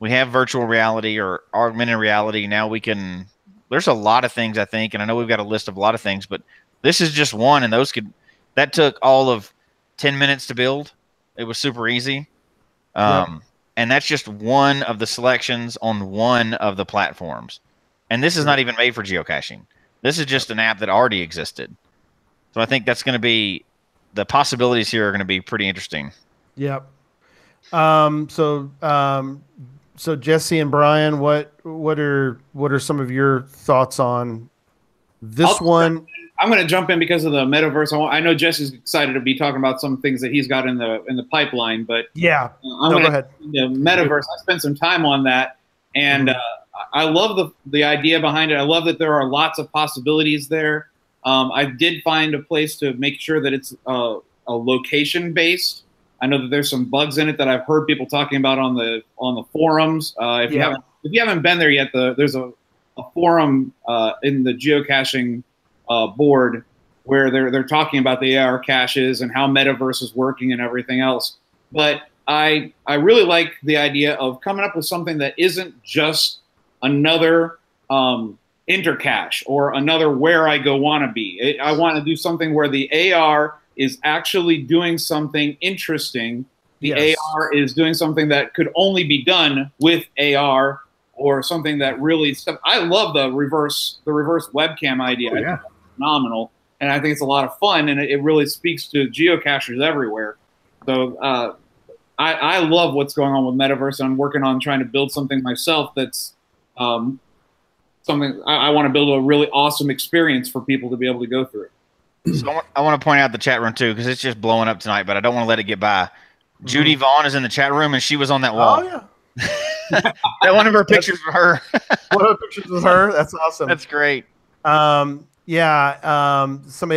We have virtual reality or augmented reality. Now we can. There's a lot of things, I think, and I know we've got a list of a lot of things, but this is just one, and that took all of 10 minutes to build. It was super easy. And that's just one of the selections on one of the platforms. And this is not even made for geocaching. This is just an app that already existed. So I think that's going to be, the possibilities here are going to be pretty interesting. Yep. So Jesse and Brian, what are some of your thoughts on this one? I'm going to jump in because of the metaverse. I know Jesse's excited to be talking about some things that he's got in the pipeline, but yeah, go ahead. The metaverse. I spent some time on that, and I love the idea behind it. I love that there are lots of possibilities there. I did find a place to make sure that it's a location based. I know that there's some bugs in it that I've heard people talking about on the forums. If you haven't been there yet, there's a forum in the geocaching board where they're talking about the AR caches and how Metaverse is working and everything else. But I really like the idea of coming up with something that isn't just another intercache or another Where I Go wannabe. I want to do something where the AR is actually doing something interesting. The AR is doing something that could only be done with AR, or something that really. I love the reverse webcam idea. I think it's phenomenal, and I think it's a lot of fun, and it really speaks to geocachers everywhere. So I love what's going on with Metaverse. I'm working on trying to build something myself that's something I want to build a really awesome experience for people to be able to go through. So I want to point out the chat room too, because it's just blowing up tonight, but I don't want to let it get by. Judy Vaughn is in the chat room, and she was on that wall. Oh yeah. That one of her pictures of her. One of the pictures of her. That's awesome. That's great. Somebody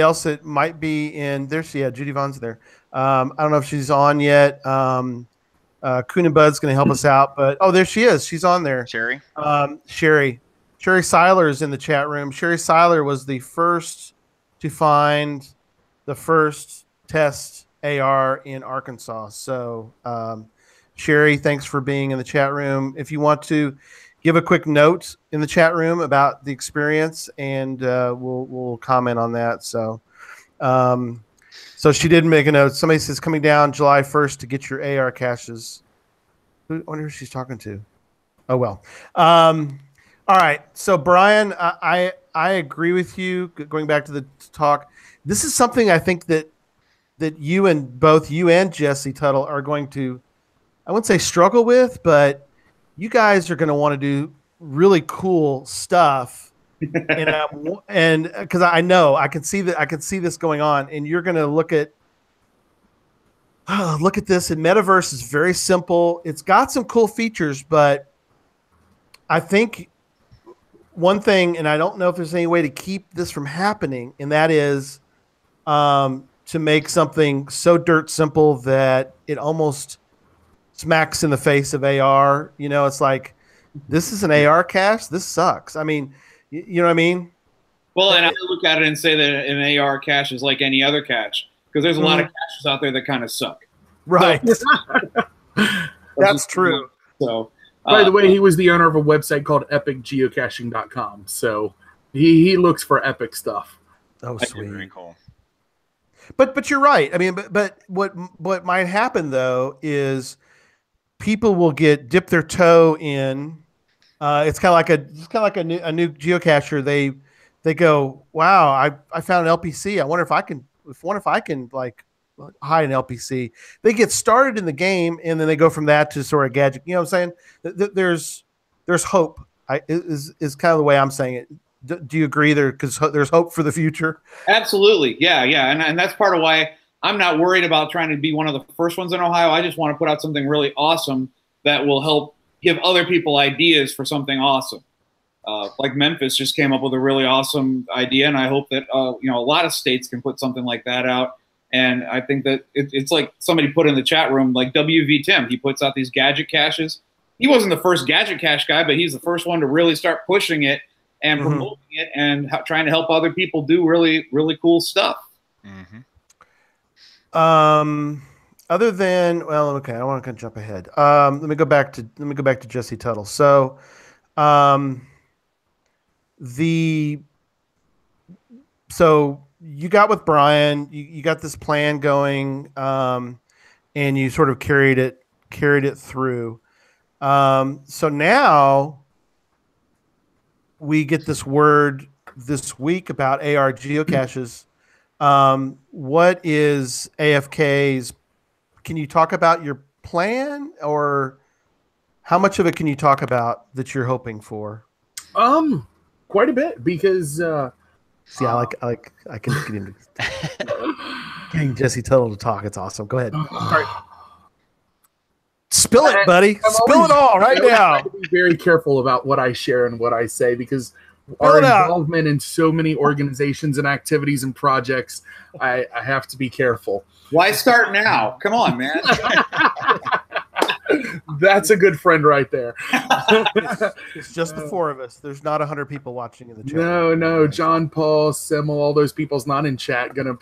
else that might be in there. Judy Vaughn's there. I don't know if she's on yet. Coon and Bud's going to help us out, but there she is. She's on there. Sherry. Sherry Seiler is in the chat room. Sherry Seiler was the first to find the first test AR in Arkansas. So, Sherry, thanks for being in the chat room. If you want to give a quick note in the chat room about the experience, and we'll comment on that. So, so she did make a note. Somebody says coming down July 1st to get your AR caches. I wonder who she's talking to. Oh well. All right. So Brian, I agree with you. Going back to the talk, this is something I think that both you and Jesse Tuttle are going to, I wouldn't say struggle with, but you guys are going to want to do really cool stuff. and because I know I can see this going on, and you're going to look at this. And Metaverse is very simple. It's got some cool features, but I think one thing, and I don't know if there's any way to keep this from happening, and that is to make something so dirt simple that it almost smacks in the face of AR. You know, it's like, this is an AR cache. This sucks. I mean, you know what I mean? Well, and I look at it and say that an AR cache is like any other cache, because there's a lot of caches out there that kind of suck. Right. That's true. So, by the way, he was the owner of a website called epicgeocaching.com. So he looks for epic stuff. Oh, sweet. Very cool. But you're right. I mean, but what might happen though is people will dip their toe in. It's kind of like a new geocacher. They go, wow, I found an LPC. I wonder if I can like hide an LPC. They get started in the game, and then they go from that to sort of gadget. You know what I'm saying? There's hope. Is kind of the way I'm saying it. Do you agree there? Because there's hope for the future. Absolutely, yeah, and that's part of why I'm not worried about trying to be one of the first ones in Ohio. I just want to put out something really awesome that will help give other people ideas for something awesome. Like Memphis just came up with a really awesome idea, and I hope that a lot of states can put something like that out. And I think that it's like somebody put in the chat room, like WV Tim. He puts out these gadget caches. He wasn't the first gadget cache guy, but he's the first one to really start pushing it and promoting it and trying to help other people do really, really cool stuff. Other than, well, okay, I don't want to jump ahead. Let me go back to Jesse Tuttle. So, so you got with Brian, you got this plan going, and you sort of carried it through. So now we get this word this week about AR geocaches. What is AFK's? Can you talk about your plan, or how much of it can you talk about that you're hoping for? Quite a bit, because see, I can get into getting Jesse Tuttle to talk. It's awesome. Go ahead. All right. Spill it, buddy. Spill it all right now. I have to be very careful about what I share and what I say, because our involvement in so many organizations and activities and projects, I have to be careful. Why start now? Come on, man. That's a good friend right there. It's just the four of us. There's not 100 people watching in the chat. No. John Paul, Simmel, all those people's not in chat. Going to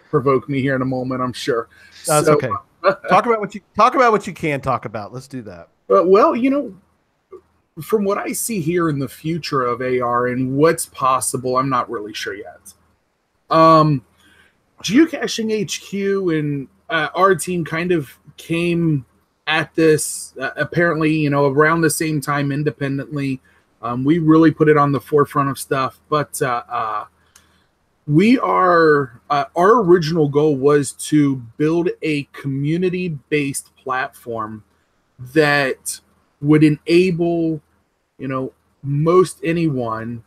provoke me here in a moment, I'm sure. That's okay. Talk about what you can talk about. Let's do that. Well, from what I see here in the future of AR and what's possible, I'm not really sure yet. Geocaching HQ and our team kind of came at this apparently, around the same time independently. We really put it on the forefront of stuff, but we are our original goal was to build a community-based platform that would enable most anyone.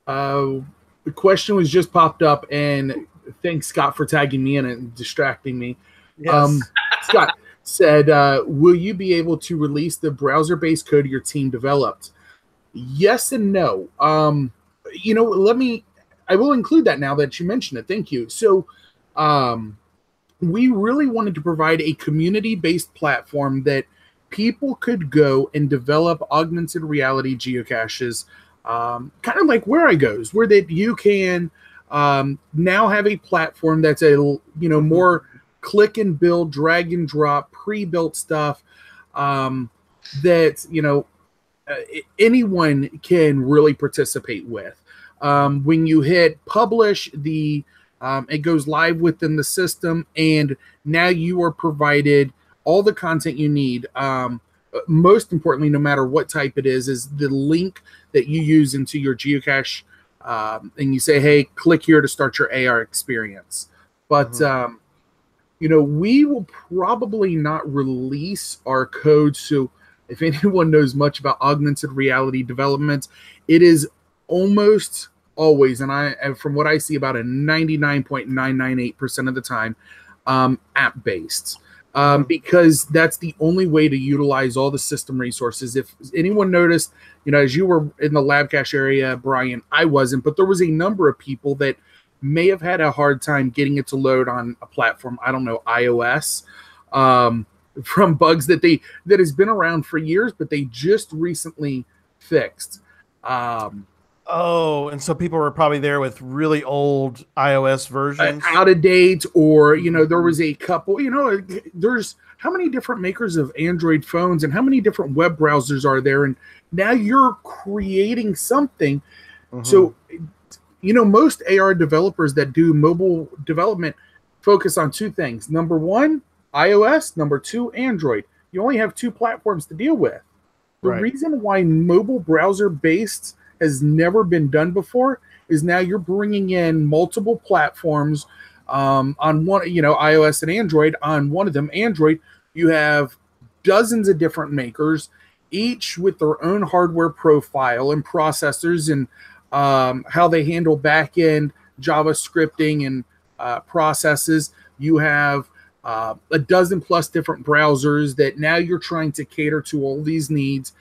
The question was just popped up, and thanks, Scott, for tagging me in and distracting me. Yes. Scott said, will you be able to release the browser-based code your team developed? Yes and no. You know, I will include that now that you mentioned it. Thank you. So we really wanted to provide a community-based platform that people could go and develop augmented reality geocaches, kind of like Where I Goes, where that you can now have a platform that's more click and build, drag and drop, pre-built stuff that anyone can really participate with. When you hit publish, it goes live within the system, and now you are provided all the content you need. Most importantly, no matter what type it is the link that you use into your geocache, and you say, hey, click here to start your AR experience. But we will probably not release our code. So if anyone knows much about augmented reality development, it is almost always, and from what I see, about a 99.998% of the time, app-based. Because that's the only way to utilize all the system resources. If anyone noticed, as you were in the lab cache area, Brian, I wasn't, but there was a number of people that may have had a hard time getting it to load on a platform, I don't know, iOS, from bugs that has been around for years, but they just recently fixed. And so people were probably there with really old iOS versions, out of date, or there was a couple. There's how many different makers of Android phones and how many different web browsers are there, and now you're creating something. So most AR developers that do mobile development focus on two things. Number one, iOS. Number two, Android. You only have two platforms to deal with. The reason why mobile browser based has never been done before is now you're bringing in multiple platforms on one, iOS and Android. On one of them, Android, you have dozens of different makers, each with their own hardware profile and processors and how they handle back-end JavaScripting and processes. You have a dozen plus different browsers that now you're trying to cater to all these needs.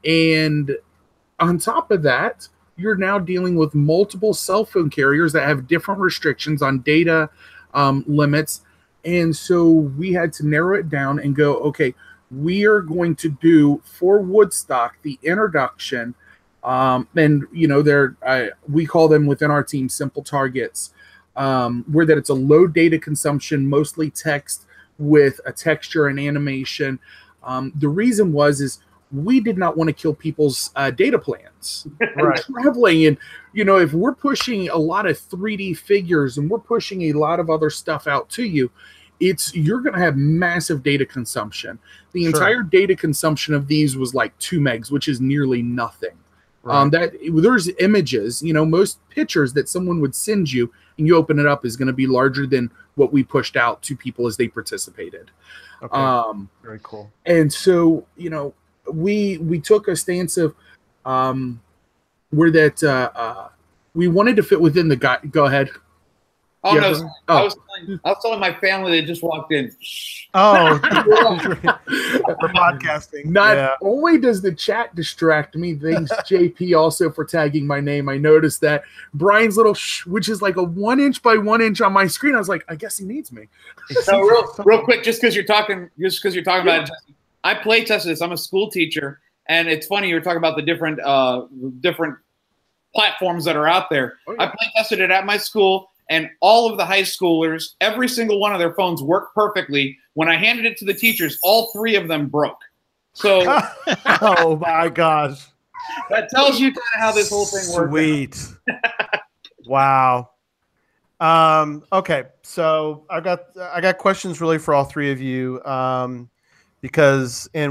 And on top of that, you're now dealing with multiple cell phone carriers that have different restrictions on data limits. And so we had to narrow it down and go, okay, we are going to do for Woodstock the introduction. And we call them within our team simple targets, where that it's a low data consumption, mostly text with a texture and animation. The reason is we did not want to kill people's data plans. Traveling, and if we're pushing a lot of 3D figures and we're pushing a lot of other stuff out to you, you're going to have massive data consumption. The entire data consumption of these was like 2 megs, which is nearly nothing. There's images, most pictures that someone would send you and you open it up is going to be larger than what we pushed out to people as they participated. Very cool. And so, we took a stance of where that we wanted to fit within the go ahead. Oh, yeah, no. I was telling my family they just walked in. Oh, for podcasting. Not only does the chat distract me, thanks JP also for tagging my name. I noticed that Brian's little which is like a 1 inch by 1 inch on my screen. I was like, I guess he needs me. So real quick, just because you're talking about it, I play tested this. I'm a school teacher, and it's funny you're talking about the different platforms that are out there. Oh, yeah. I play tested it at my school. And all of the high schoolers, every single one of their phones worked perfectly. When I handed it to the teachers, all 3 of them broke. So, oh my gosh, that tells you kind of how this whole thing works. Sweet. Wow. Okay, so I got questions really for all 3 of you, and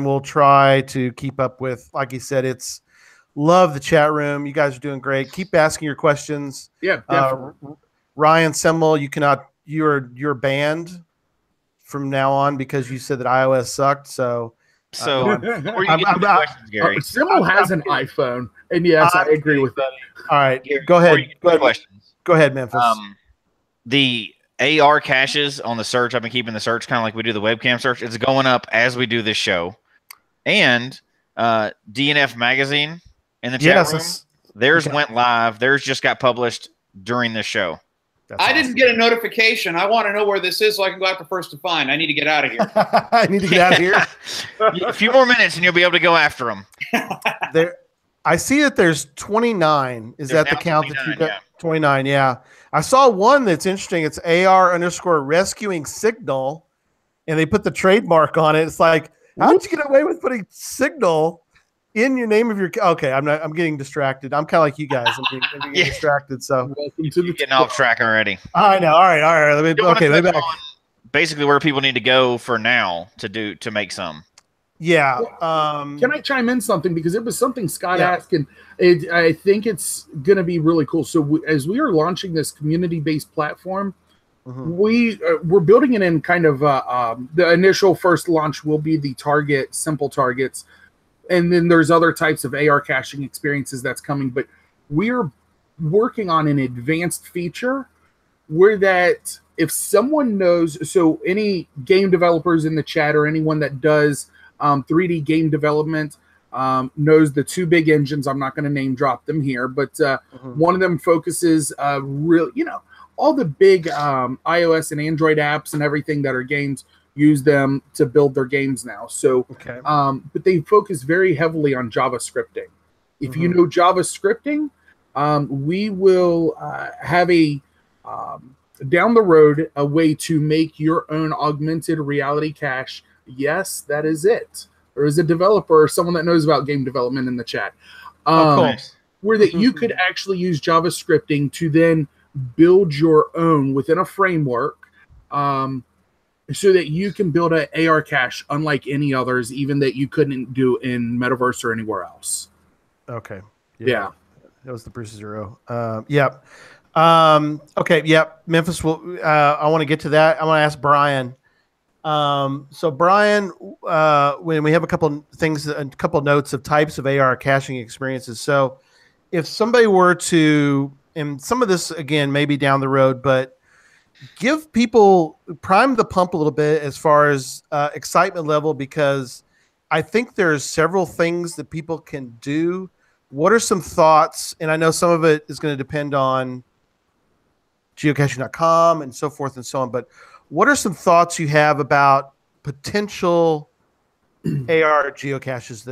we'll try to keep up with, like you said, love the chat room. You guys are doing great. Keep asking your questions. Yeah, definitely. Ryan Semmel, you're banned from now on because you said that iOS sucked. So before you get to the questions, Gary, Semmel has an iPhone, and yes, I agree with that. All right, Gary, go ahead. Questions. Go ahead, Memphis. the AR caches on the search, I've been keeping the search kind of like we do the webcam search. It's going up as we do this show. And DNF magazine in the chat room, theirs went live. Theirs just got published during this show. I didn't get a notification. I want to know where this is so I can go after first to find. I need to get out of here. I need to get out of here. A few more minutes and you'll be able to go after them. I see that there's 29. Is that the count that you got? Yeah. 29, yeah. I saw one that's interesting. It's AR_rescuing signal, and they put the trademark on it. It's like, how did you get away with putting signal in your name of your? Okay, I'm getting distracted. I'm kind of like you guys. I'm getting distracted. So you're getting off track already. I know. All right. Let me back. Basically, where people need to go for now to make some. Yeah. Can I chime in something, because it was something Scott asked, and I think it's going to be really cool. So as we are launching this community-based platform, we're building it in kind of the initial first launch will be the simple targets, and then there's other types of AR caching experiences that's coming. But we're working on an advanced feature where that if someone knows, so any game developers in the chat or anyone that does 3D game development knows the two big engines. I'm not going to name drop them here, but one of them focuses all the big iOS and Android apps and everything that are games use them to build their games now. So, but they focus very heavily on JavaScripting. If you know JavaScripting, we will have a down the road a way to make your own augmented reality cache. Yes, that is it. There is a developer or someone that knows about game development in the chat. Where that you could actually use JavaScripting to then build your own within a framework, so that you can build an AR cache unlike any others, even that you couldn't do in Metaverse or anywhere else. Okay. Yeah. That was the Bruce Zero. Yep. Okay. Yep. Memphis will, I want to get to that. I want to ask Brian. So Brian, when we have a couple notes of types of AR caching experiences. So if somebody were to, and some of this again, maybe down the road, but give people, prime the pump a little bit as far as excitement level, because I think there's several things that people can do. What are some thoughts? And I know some of it is going to depend on geocaching.com and so forth and so on, but what are some thoughts you have about potential AR geocaches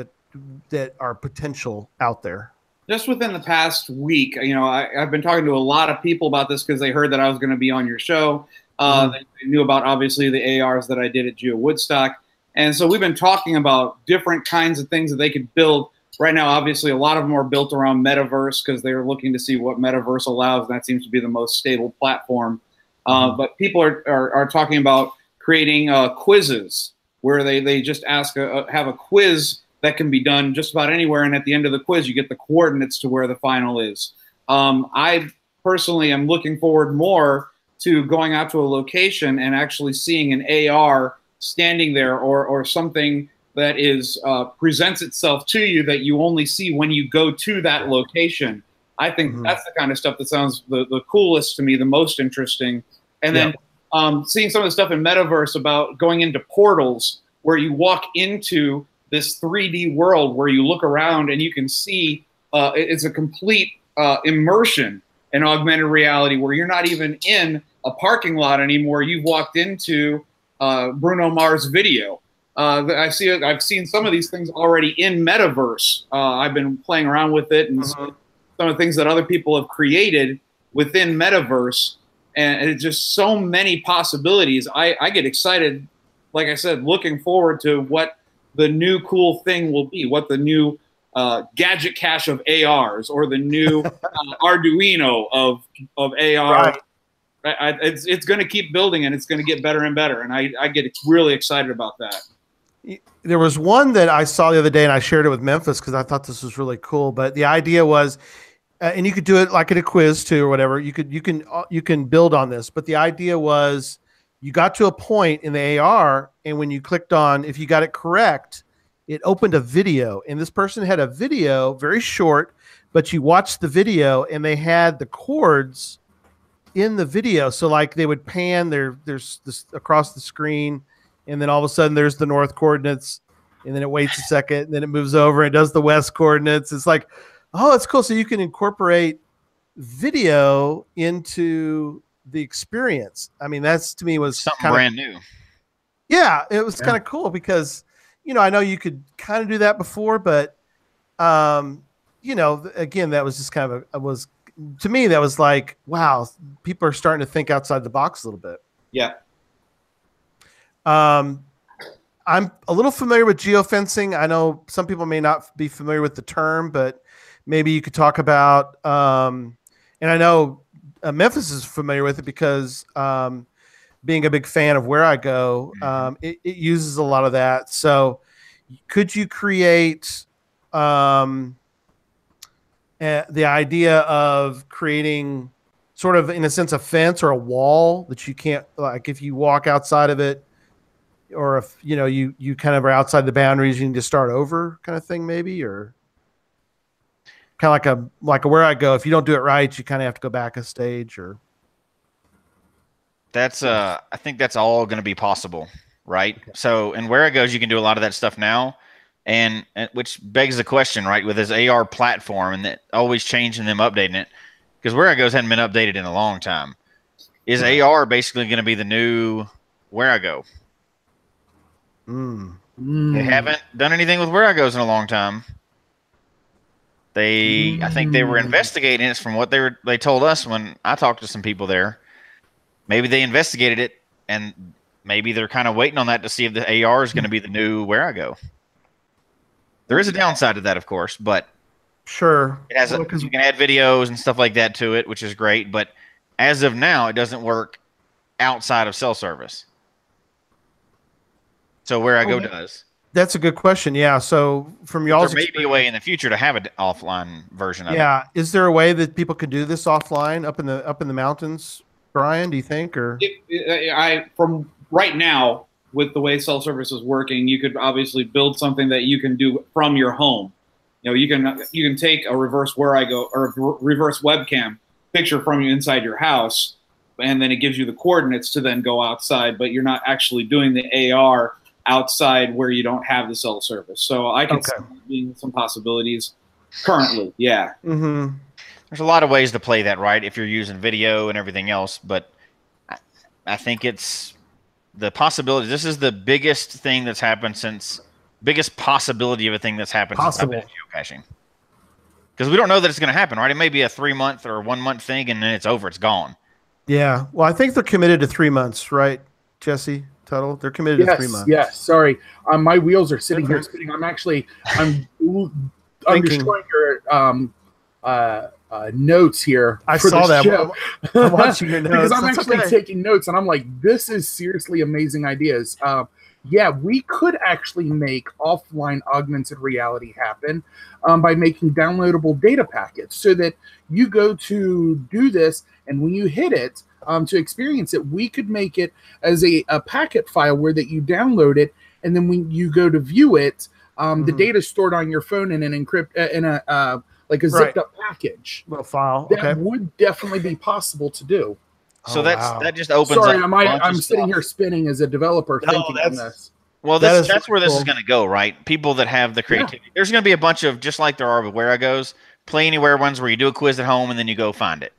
that are potential out there? Just within the past week, I've been talking to a lot of people about this because they heard that I was going to be on your show. They knew about, obviously, the ARs that I did at Geo Woodstock. And so we've been talking about different kinds of things that they could build. Right now, obviously, a lot of them are built around Metaverse because they're looking to see what Metaverse allows, and that seems to be the most stable platform. But people are talking about creating quizzes where they just have a quiz that can be done just about anywhere, and at the end of the quiz, you get the coordinates to where the final is. I personally am looking forward more to going out to a location and actually seeing an AR standing there, or something that is presents itself to you that you only see when you go to that location. I think that's the kind of stuff that sounds the coolest to me, the most interesting. And then seeing some of the stuff in Metaverse about going into portals where you walk into this 3D world where you look around and you can see it's a complete immersion in augmented reality where you're not even in a parking lot anymore. You've walked into Bruno Mars video. I've seen some of these things already in Metaverse. I've been playing around with it and some of the things that other people have created within Metaverse. And it's just so many possibilities. I get excited, like I said, looking forward to what the new cool thing will be, what the new gadget cache of ARs or the new Arduino of AR. Right. It's going to keep building, and it's going to get better and better. And I get really excited about that. There was one that I saw the other day, and I shared it with Memphis because I thought this was really cool. But the idea was, and you could do it like in a quiz too, or whatever. You can build on this. But the idea was, you got to a point in the AR, and when you clicked on, if you got it correct, it opened a video, and this person had a video, very short, but you watched the video, and they had the chords in the video. So like they would pan there's this across the screen, and then all of a sudden there's the north coordinates, and then it waits a second, and then it moves over and does the west coordinates. It's like, oh, it's cool. So you can incorporate video into the experience. I mean, that's to me was something brand new. Yeah, it was kind of cool because, you know, I know you could kind of do that before, but you know, again, that was just kind of to me, that was like, wow, people are starting to think outside the box a little bit. Yeah. I'm a little familiar with geofencing. I know some people may not be familiar with the term, but maybe you could talk about, and I know Memphis is familiar with it because being a big fan of Where I Go, it uses a lot of that. So could you create the idea of creating sort of, in a sense, a fence or a wall that you can't, like if you walk outside of it, or if, you know, you kind of are outside the boundaries, you need to start over kind of thing, maybe, or kind of like a Where I Go. If you don't do it right, you kind of have to go back a stage, or. That's I think that's all going to be possible, right? Okay. So in Where It Goes, you can do a lot of that stuff now, and which begs the question, right? With this AR platform and that always changing them, updating it, because Where It Goes hadn't been updated in a long time. Is AR basically going to be the new Where I Go? They haven't done anything with Where I Goes in a long time. I think they were investigating it from what they told us when I talked to some people there. Maybe they investigated it, and maybe they're kind of waiting on that to see if the AR is going to be the new Where I Go. There is a downside to that, of course, but sure, it has you can add videos and stuff like that to it, which is great. But as of now, it doesn't work outside of cell service. So Where I Go does. That's a good question. Yeah. So from y'all's, there may be a way in the future to have an offline version of it. Yeah. Is there a way that people could do this offline up in the mountains? Brian, do you think, or from right now with the way cell service is working, you could obviously build something that you can do from your home. You know, you can take a reverse Where I Go or a reverse webcam picture from you inside your house, and then it gives you the coordinates to then go outside. But you're not actually doing the AR outside where you don't have the cell service. So I can see some possibilities currently. Yeah. Mm-hmm. There's a lot of ways to play that, right? If you're using video and everything else, but I think it's the possibility. This is the biggest thing that's happened biggest possibility of a thing that's happened since I've been geocaching. Because we don't know that it's going to happen, right? It may be a 3-month or 1-month thing, and then it's over. It's gone. Yeah. Well, I think they're committed to 3 months, right, Jesse? Tuttle? They're committed to 3 months. Yes. Sorry. My wheels are sitting here spinning. I'm destroying your notes here. I saw that. I'm watching your notes because I'm actually taking notes, and I'm like, this is seriously amazing ideas. Yeah, we could actually make offline augmented reality happen by making downloadable data packets, so that you go to do this, and when you hit it to experience it, we could make it as a packet file where that you download it, and then when you go to view it, the data is stored on your phone in an like a zipped up package, little file. That would definitely be possible to do. So that just opens. Sorry, up I'm sitting here spinning as a developer thinking on this. Well, that's where this is going to go, right? People that have the creativity. Yeah. There's going to be a bunch of, just like there are with Where I Goes, Play Anywhere ones where you do a quiz at home and then you go find it.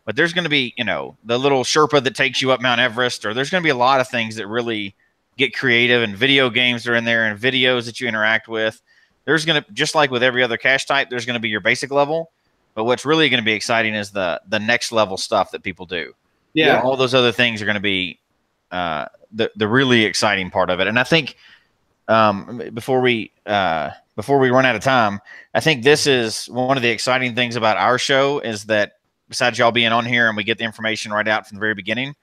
But there's going to be, you know, the little Sherpa that takes you up Mount Everest, or there's going to be a lot of things that really get creative, and video games are in there, and videos that you interact with. There's going to, just like with every other cache type, there's going to be your basic level. But what's really going to be exciting is the next level stuff that people do. Yeah. All those other things are going to be the really exciting part of it. And I think before we run out of time, I think this is one of the exciting things about our show, is that besides y'all being on here and we get the information right out from the very beginning,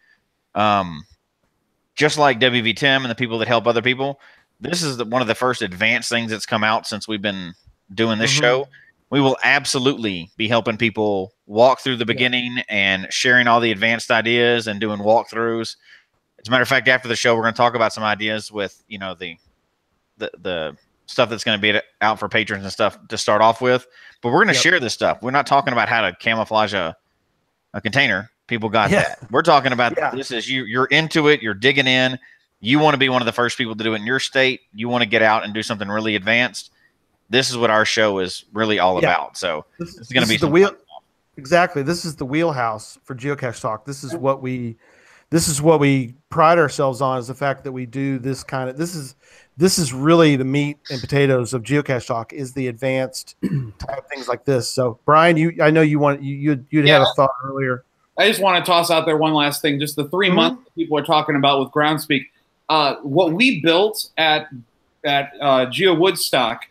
just like WV Tim and the people that help other people, this is one of the first advanced things that's come out since we've been doing this show. We will absolutely be helping people walk through the beginning and sharing all the advanced ideas and doing walkthroughs. As a matter of fact, after the show, we're going to talk about some ideas with, you know, the stuff that's going to be out for patrons and stuff to start off with. But we're going to share this stuff. We're not talking about how to camouflage a container. People got that. We're talking about this is you're into it. You're digging in. You want to be one of the first people to do it in your state. You want to get out and do something really advanced. This is what our show is really all about. So this is going to be the wheel. Exactly. This is the wheelhouse for Geocache Talk. This is what we pride ourselves on, is the fact that we do this kind of, this is really the meat and potatoes of Geocache Talk, is the advanced type things like this. So Brian, I know you'd had a thought earlier. I just want to toss out there one last thing. Just the 3 months that people are talking about with Groundspeak. What we built at Geo Woodstock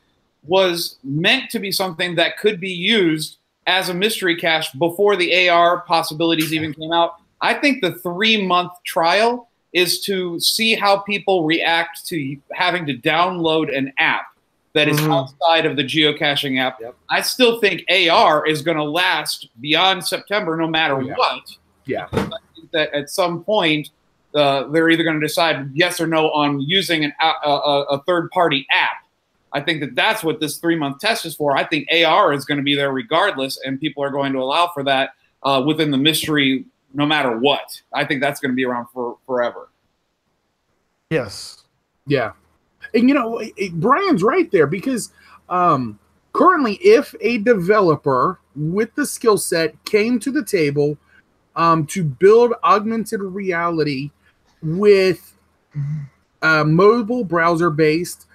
was meant to be something that could be used as a mystery cache before the AR possibilities even came out. I think the 3-month trial is to see how people react to having to download an app that is outside of the geocaching app. Yep. I still think AR is going to last beyond September no matter what. Yeah. I think that at some point, they're either going to decide yes or no on using a third-party app. I think that that's what this 3-month test is for. I think AR is going to be there regardless, and people are going to allow for that within the mystery no matter what. I think that's going to be around for forever. Yes. Yeah. And, Brian's right there, because currently if a developer with the skill set came to the table to build augmented reality with mobile browser-based,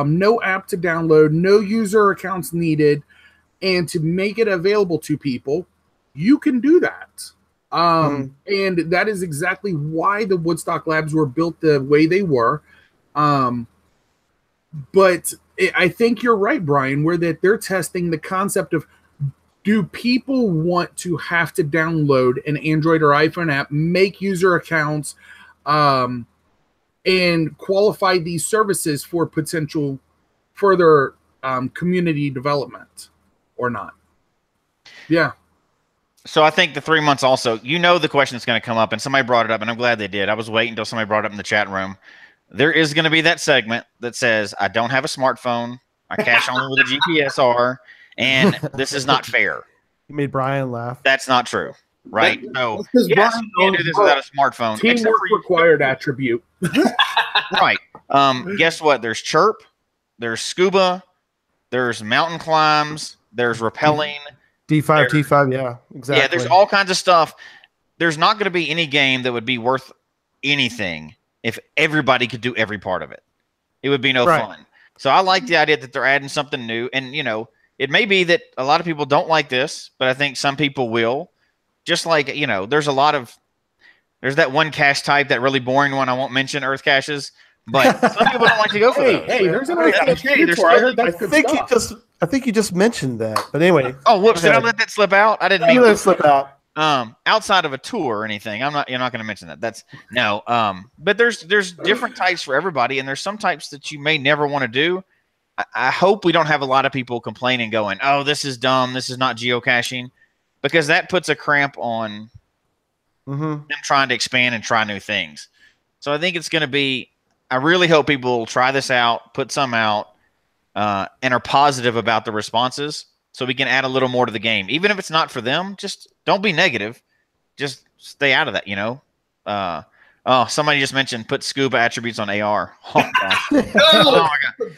no app to download, no user accounts needed, and to make it available to people, you can do that. And that is exactly why the Woodstock Labs were built the way they were. But I think you're right, Brian, where that they're testing the concept of, do people want to have to download an Android or iPhone app, make user accounts, and qualify these services for potential further community development or not? Yeah. So I think the 3 months also, the question that's going to come up, and somebody brought it up, and I'm glad they did. I was waiting until somebody brought it up in the chat room. There is going to be that segment that says, I don't have a smartphone. I cache only with a GPSR, and this is not fair. You made Brian laugh. That's not true, right? No. Yes, you can't do this without a smartphone. Teamwork required attribute. Right. Guess what? There's chirp, there's scuba, there's mountain climbs, there's rappelling. D5, T5, yeah, exactly. Yeah, there's all kinds of stuff. There's not going to be any game that would be worth anything if everybody could do every part of it. It would be no fun. So I like the idea that they're adding something new. And, it may be that a lot of people don't like this, but I think some people will. Just like, there's that one cache type, that really boring one. I won't mention Earth caches, but some people don't like to go for those. Hey, there's an Earth cache. I think you just mentioned that, but anyway. Oh, whoops! Did I let that slip out? I didn't mean to let it slip out. Outside of a tour or anything, you're not going to mention that. That's no. But there's different types for everybody, and there's some types that you may never want to do. I hope we don't have a lot of people complaining, going, "Oh, this is dumb. This is not geocaching," because that puts a cramp on them trying to expand and try new things. So I think it's going to be. I really hope people will try this out, put some out. And are positive about the responses, so we can add a little more to the game. Even if it's not for them, just don't be negative. Just stay out of that, somebody just mentioned put scuba attributes on AR. Oh, gosh. Oh, my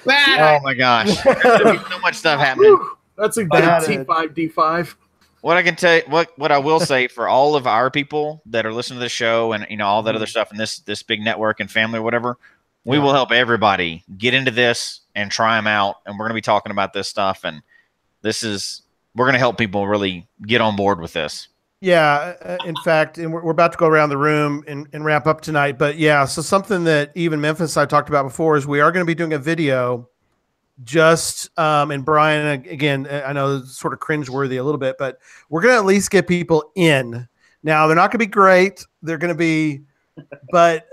God. Oh, my gosh. There's so much stuff happening. That's a bad T5, D5. What I can tell you, what I will say for all of our people that are listening to the show and, all that other stuff in this big network and family or whatever, we will help everybody get into this and try them out. And we're going to be talking about this stuff. And we're going to help people really get on board with this. Yeah. In fact, and we're about to go around the room and wrap up tonight. But yeah, so something that even Memphis and I talked about before is we are going to be doing a video and Brian, again, I know it's sort of cringeworthy a little bit, but we're going to at least get people in. Now, they're not going to be great. They're going to be, but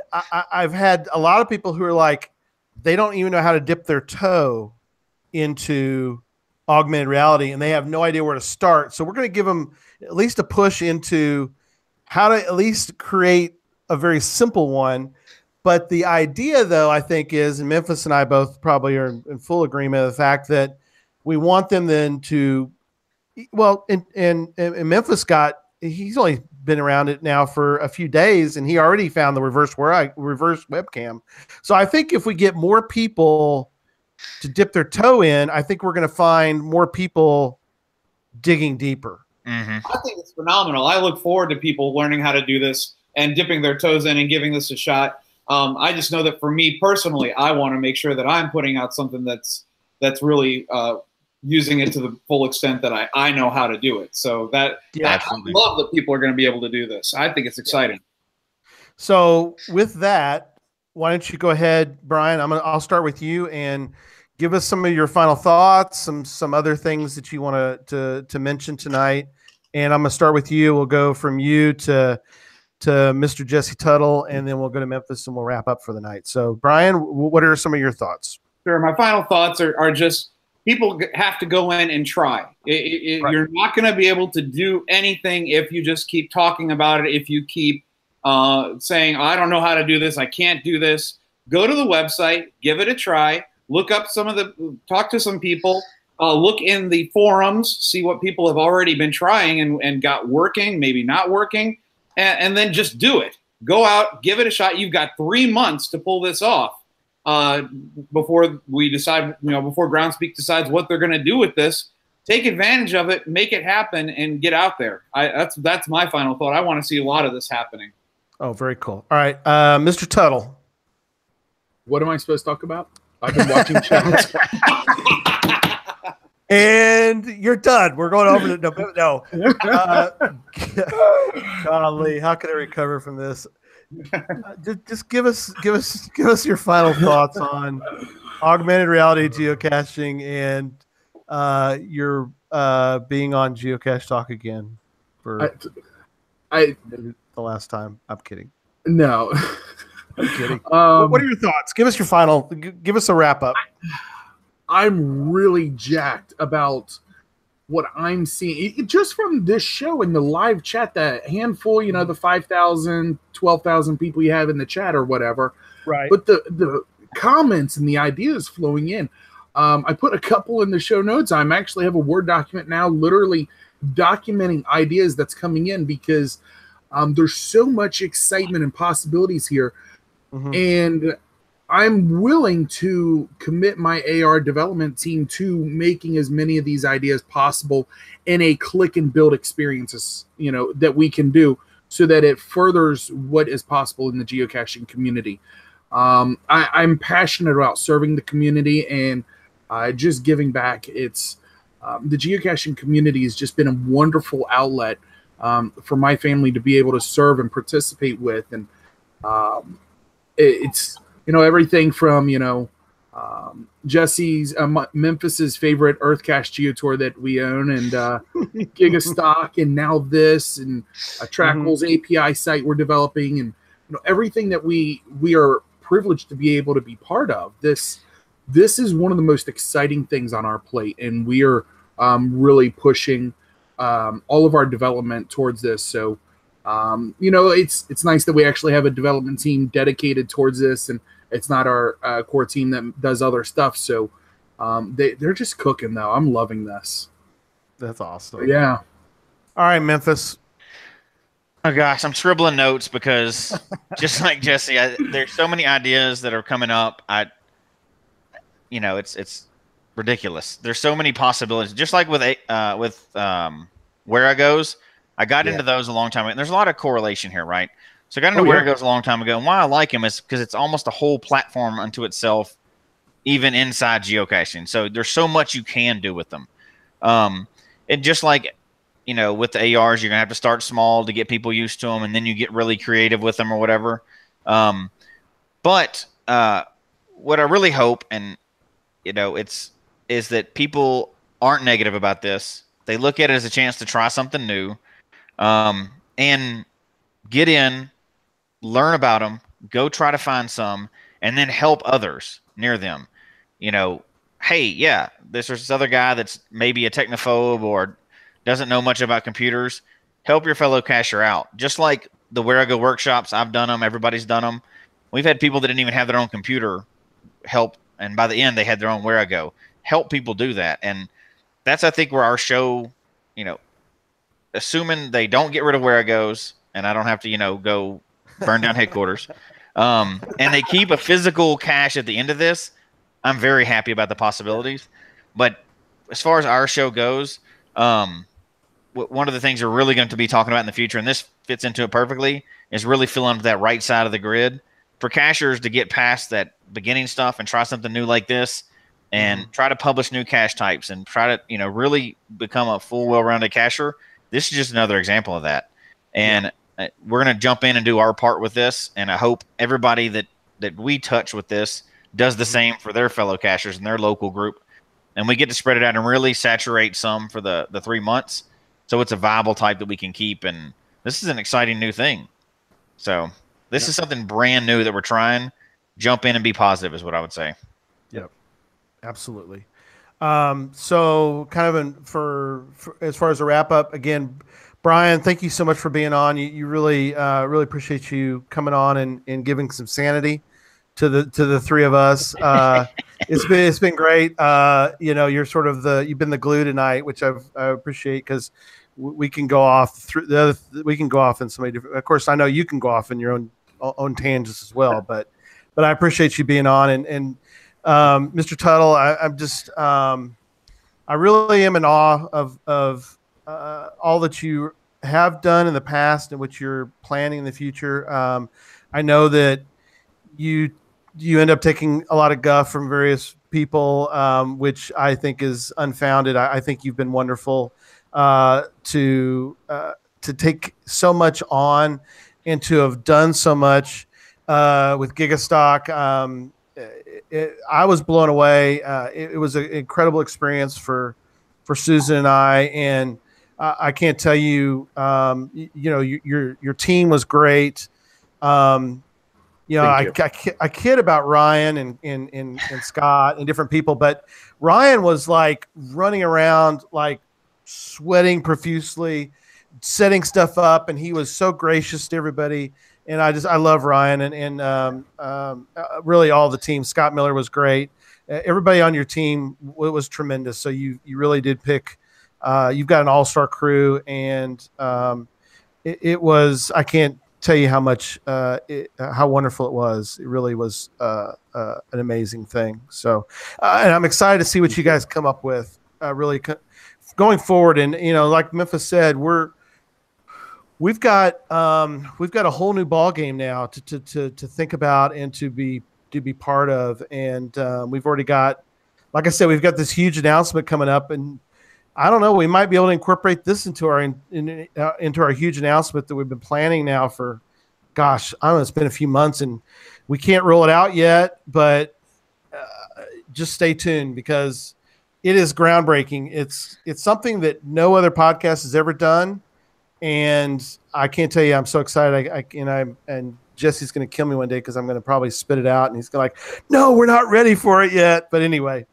I've had a lot of people who are like, they don't even know how to dip their toe into augmented reality, and they have no idea where to start. So we're going to give them at least a push into how to at least create a very simple one. But the idea, though, I think is, and Memphis and I both probably are in full agreement of the fact that we want them then to, well, and Memphis he's only been around it now for a few days, and he already found the reverse webcam. So I think if we get more people to dip their toe in, I think we're going to find more people digging deeper. Mm-hmm. I think it's phenomenal. I look forward to people learning how to do this and dipping their toes in and giving this a shot. I just know that for me personally, I want to make sure that I'm putting out something that's really using it to the full extent that I know how to do it. So I love that people are going to be able to do this. I think it's exciting. So with that, why don't you go ahead, Brian? I'll start with you and give us some of your final thoughts, some other things that you want to mention tonight. And I'm going to start with you. We'll go from you to Mr. Jesse Tuttle, and then we'll go to Memphis and we'll wrap up for the night. So Brian, what are some of your thoughts? Sure. My final thoughts are just people have to go in and try. Right. You're not going to be able to do anything if you just keep talking about it. If you keep saying, I don't know how to do this, I can't do this. Go to the website, give it a try, look up talk to some people, look in the forums, see what people have already been trying and got working, maybe not working, and then just do it. Go out, give it a shot. You've got 3 months to pull this off before we decide, before Groundspeak decides what they're going to do with this. Take advantage of it, make it happen, and get out there. That's my final thought. I want to see a lot of this happening. Oh, very cool. All right, Mr. Tuttle. What am I supposed to talk about? I've been watching chats. And you're done. We're going over to no. Golly, how can I recover from this? Just give us your final thoughts on augmented reality geocaching and your being on Geocache Talk again for the last time. I'm kidding. No, I'm kidding. What are your thoughts? Give us your final. Give us a wrap up. I'm really jacked about what I'm seeing just from this show in the live chat, that handful, the 5,000, 12,000 people you have in the chat or whatever. Right. But the comments and the ideas flowing in. I put a couple in the show notes. I actually have a Word document now literally documenting ideas that's coming in because there's so much excitement and possibilities here. Mm-hmm. And I'm willing to commit my AR development team to making as many of these ideas possible in a click and build experiences, that we can do so that it furthers what is possible in the geocaching community. I'm passionate about serving the community and just giving back. It's the geocaching community has just been a wonderful outlet for my family to be able to serve and participate with. And it's, everything from, Jesse's Memphis's favorite Earth Cache Geo Tour that we own, and Gigastock, and now this, and a Trackholes API site we're developing, and everything that we are privileged to be able to be part of. This is one of the most exciting things on our plate, and we are really pushing all of our development towards this. So, it's nice that we actually have a development team dedicated towards this, and it's not our core team that does other stuff. So they're just cooking, though. I'm loving this. That's awesome. Yeah. All right, Memphis. Oh, gosh, I'm scribbling notes because just like Jesse, there's so many ideas that are coming up. It's ridiculous. There's so many possibilities. Just like with Where I Goes, I got into those a long time ago. And there's a lot of correlation here, right? So I got into Where It Goes a long time ago. And why I like him is because it's almost a whole platform unto itself, even inside geocaching. So there's so much you can do with them. And just like, with the ARs, you're going to have to start small to get people used to them, and then you get really creative with them or whatever. But what I really hope, and, is that people aren't negative about this. They look at it as a chance to try something new, and get in, learn about them, go try to find some, and then help others near them. Hey, yeah, there's this other guy that's maybe a technophobe or doesn't know much about computers. Help your fellow cacher out. Just like the Where I Go workshops, I've done them. Everybody's done them. We've had people that didn't even have their own computer help, and by the end, they had their own Where I Go. Help people do that. And that's, I think, where our show, assuming they don't get rid of Where It Goes, and I don't have to, go burn down headquarters, and they keep a physical cache at the end of this, I'm very happy about the possibilities. But as far as our show goes, one of the things we're really going to be talking about in the future, and this fits into it perfectly, is really filling up that right side of the grid for cachers to get past that beginning stuff and try something new like this, and try to publish new cache types and try to, really become a full, well-rounded cacher. This is just another example of that. And we're going to jump in and do our part with this. And I hope everybody that we touch with this does the same for their fellow cachers in their local group. And we get to spread it out and really saturate some for the 3 months. So it's a viable type that we can keep. And this is an exciting new thing. So this is something brand new that we're trying. Jump in and be positive is what I would say. Yep. Absolutely. So kind of for as far as a wrap up, again, Brian, thank you so much for being on. You really appreciate you coming on and giving some sanity to the three of us. It's been great. You're sort of you've been the glue tonight, which I appreciate, because we can go off we can go off in so many different. Of course, I know you can go off in your own tangents as well, but I appreciate you being on. And Mr. Tuttle, I really am in awe of all that you have done in the past and what you're planning in the future. I know that you end up taking a lot of guff from various people, which I think is unfounded. I think you've been wonderful to take so much on and to have done so much with Gigastock. I was blown away. It was an incredible experience for Susan and I, and I can't tell you. Your team was great. I kid about Ryan and Scott and different people, but Ryan was like running around, like sweating profusely, setting stuff up, and he was so gracious to everybody. And I love Ryan and really all the team. Scott Miller was great. Everybody on your team was tremendous. So you really did pick. You've got an all-star crew, and it was. I can't tell you how much how wonderful it was. It really was an amazing thing. So, and I'm excited to see what you guys come up with. Going forward, and like Memphis said, we've got a whole new ball game now to think about and to be part of, and we've already got, like I said, we've got this huge announcement coming up, and I don't know, we might be able to incorporate this into our huge announcement that we've been planning now for, gosh, I don't know, it's been a few months, and we can't roll it out yet, but just stay tuned, because it is groundbreaking. It's something that no other podcast has ever done. And I can't tell you, I'm so excited. And Jesse's going to kill me one day, because I'm going to probably spit it out, and he's going to no, we're not ready for it yet. But anyway,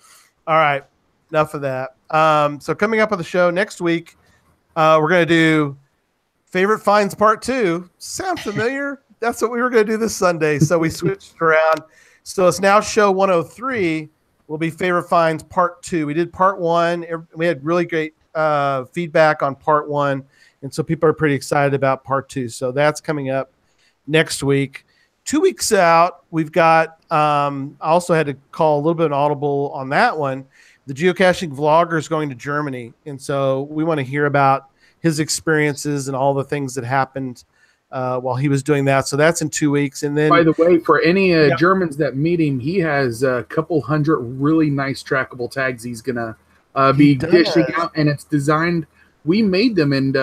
all right, enough of that. So coming up on the show next week, we're going to do Favorite Finds Part 2. Sound familiar? That's what we were going to do this Sunday. So we switched around. So it's now show 103 will be Favorite Finds Part 2. We did Part 1. We had really great feedback on Part 1. And so people are pretty excited about Part 2. So that's coming up next week. 2 weeks out, we've got, I also had to call a little bit of an audible on that one. The geocaching vlogger is going to Germany. And so we want to hear about his experiences and all the things that happened while he was doing that. So that's in 2 weeks. And then, by the way, for any Germans that meet him, he has a couple hundred really nice trackable tags he's going to be dishing out. And it's designed, we made them, and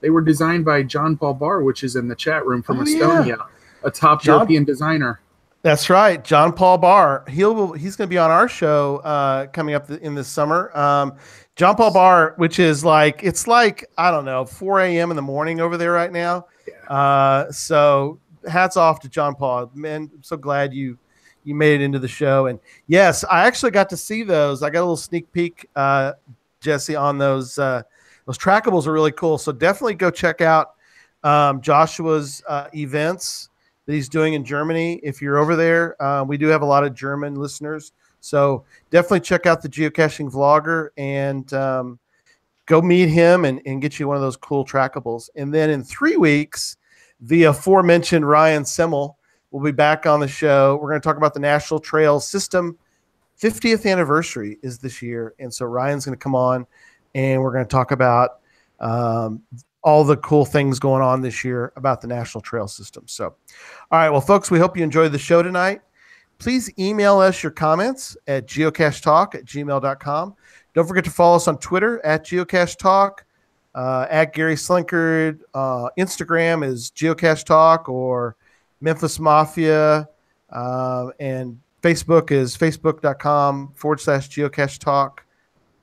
they were designed by John Paul Barr, which is in the chat room from Estonia, a top European designer. That's right, John Paul Barr. He's going to be on our show coming up in this summer. John Paul Barr, which is it's like, I don't know, 4 a.m. in the morning over there right now. Yeah. So hats off to John Paul. Man, I'm so glad you made it into the show. And yes, I actually got to see those. I got a little sneak peek, Jesse, on those. Those trackables are really cool. So definitely go check out Joshua's events that he's doing in Germany. If you're over there, we do have a lot of German listeners. So definitely check out the Geocaching Vlogger. And go meet him and get you one of those cool trackables. And then in 3 weeks, the aforementioned Ryan Semmel will be back on the show. We're going to talk about the National Trail System. 50th anniversary is this year. And so Ryan's going to come on and we're going to talk about all the cool things going on this year about the National Trail System. So, all right, well, folks, we hope you enjoyed the show tonight. Please email us your comments at geocachetalk@gmail.com. Don't forget to follow us on Twitter at Geocache Talk, at Gary Slinkard. Instagram is Geocache Talk or Memphis Mafia. And Facebook is facebook.com/Geocache Talk.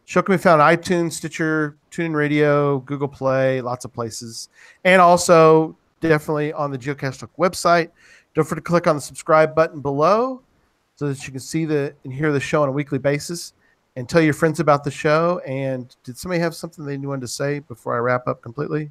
Show can be found on iTunes, Stitcher, TuneIn Radio, Google Play, lots of places. And also definitely on the Geocache Talk website. Don't forget to click on the subscribe button below so that you can see and hear the show on a weekly basis, and tell your friends about the show. And did somebody have something they wanted to say before I wrap up completely?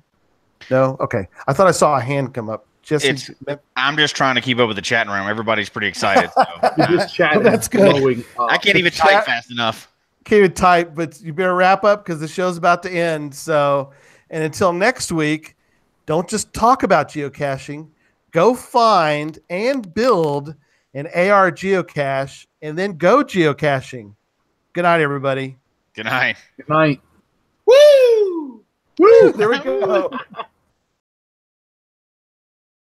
No? Okay. I thought I saw a hand come up. Jesse, I'm just trying to keep up with the chat room. Everybody's pretty excited. So, This chat that's good. Flowing, I can't even type fast enough. Can't even type, but you better wrap up because the show's about to end. So, and until next week, don't just talk about geocaching. Go find and build an AR geocache, and then go geocaching. Good night, everybody. Good night. Good night. Woo! Woo! There we go.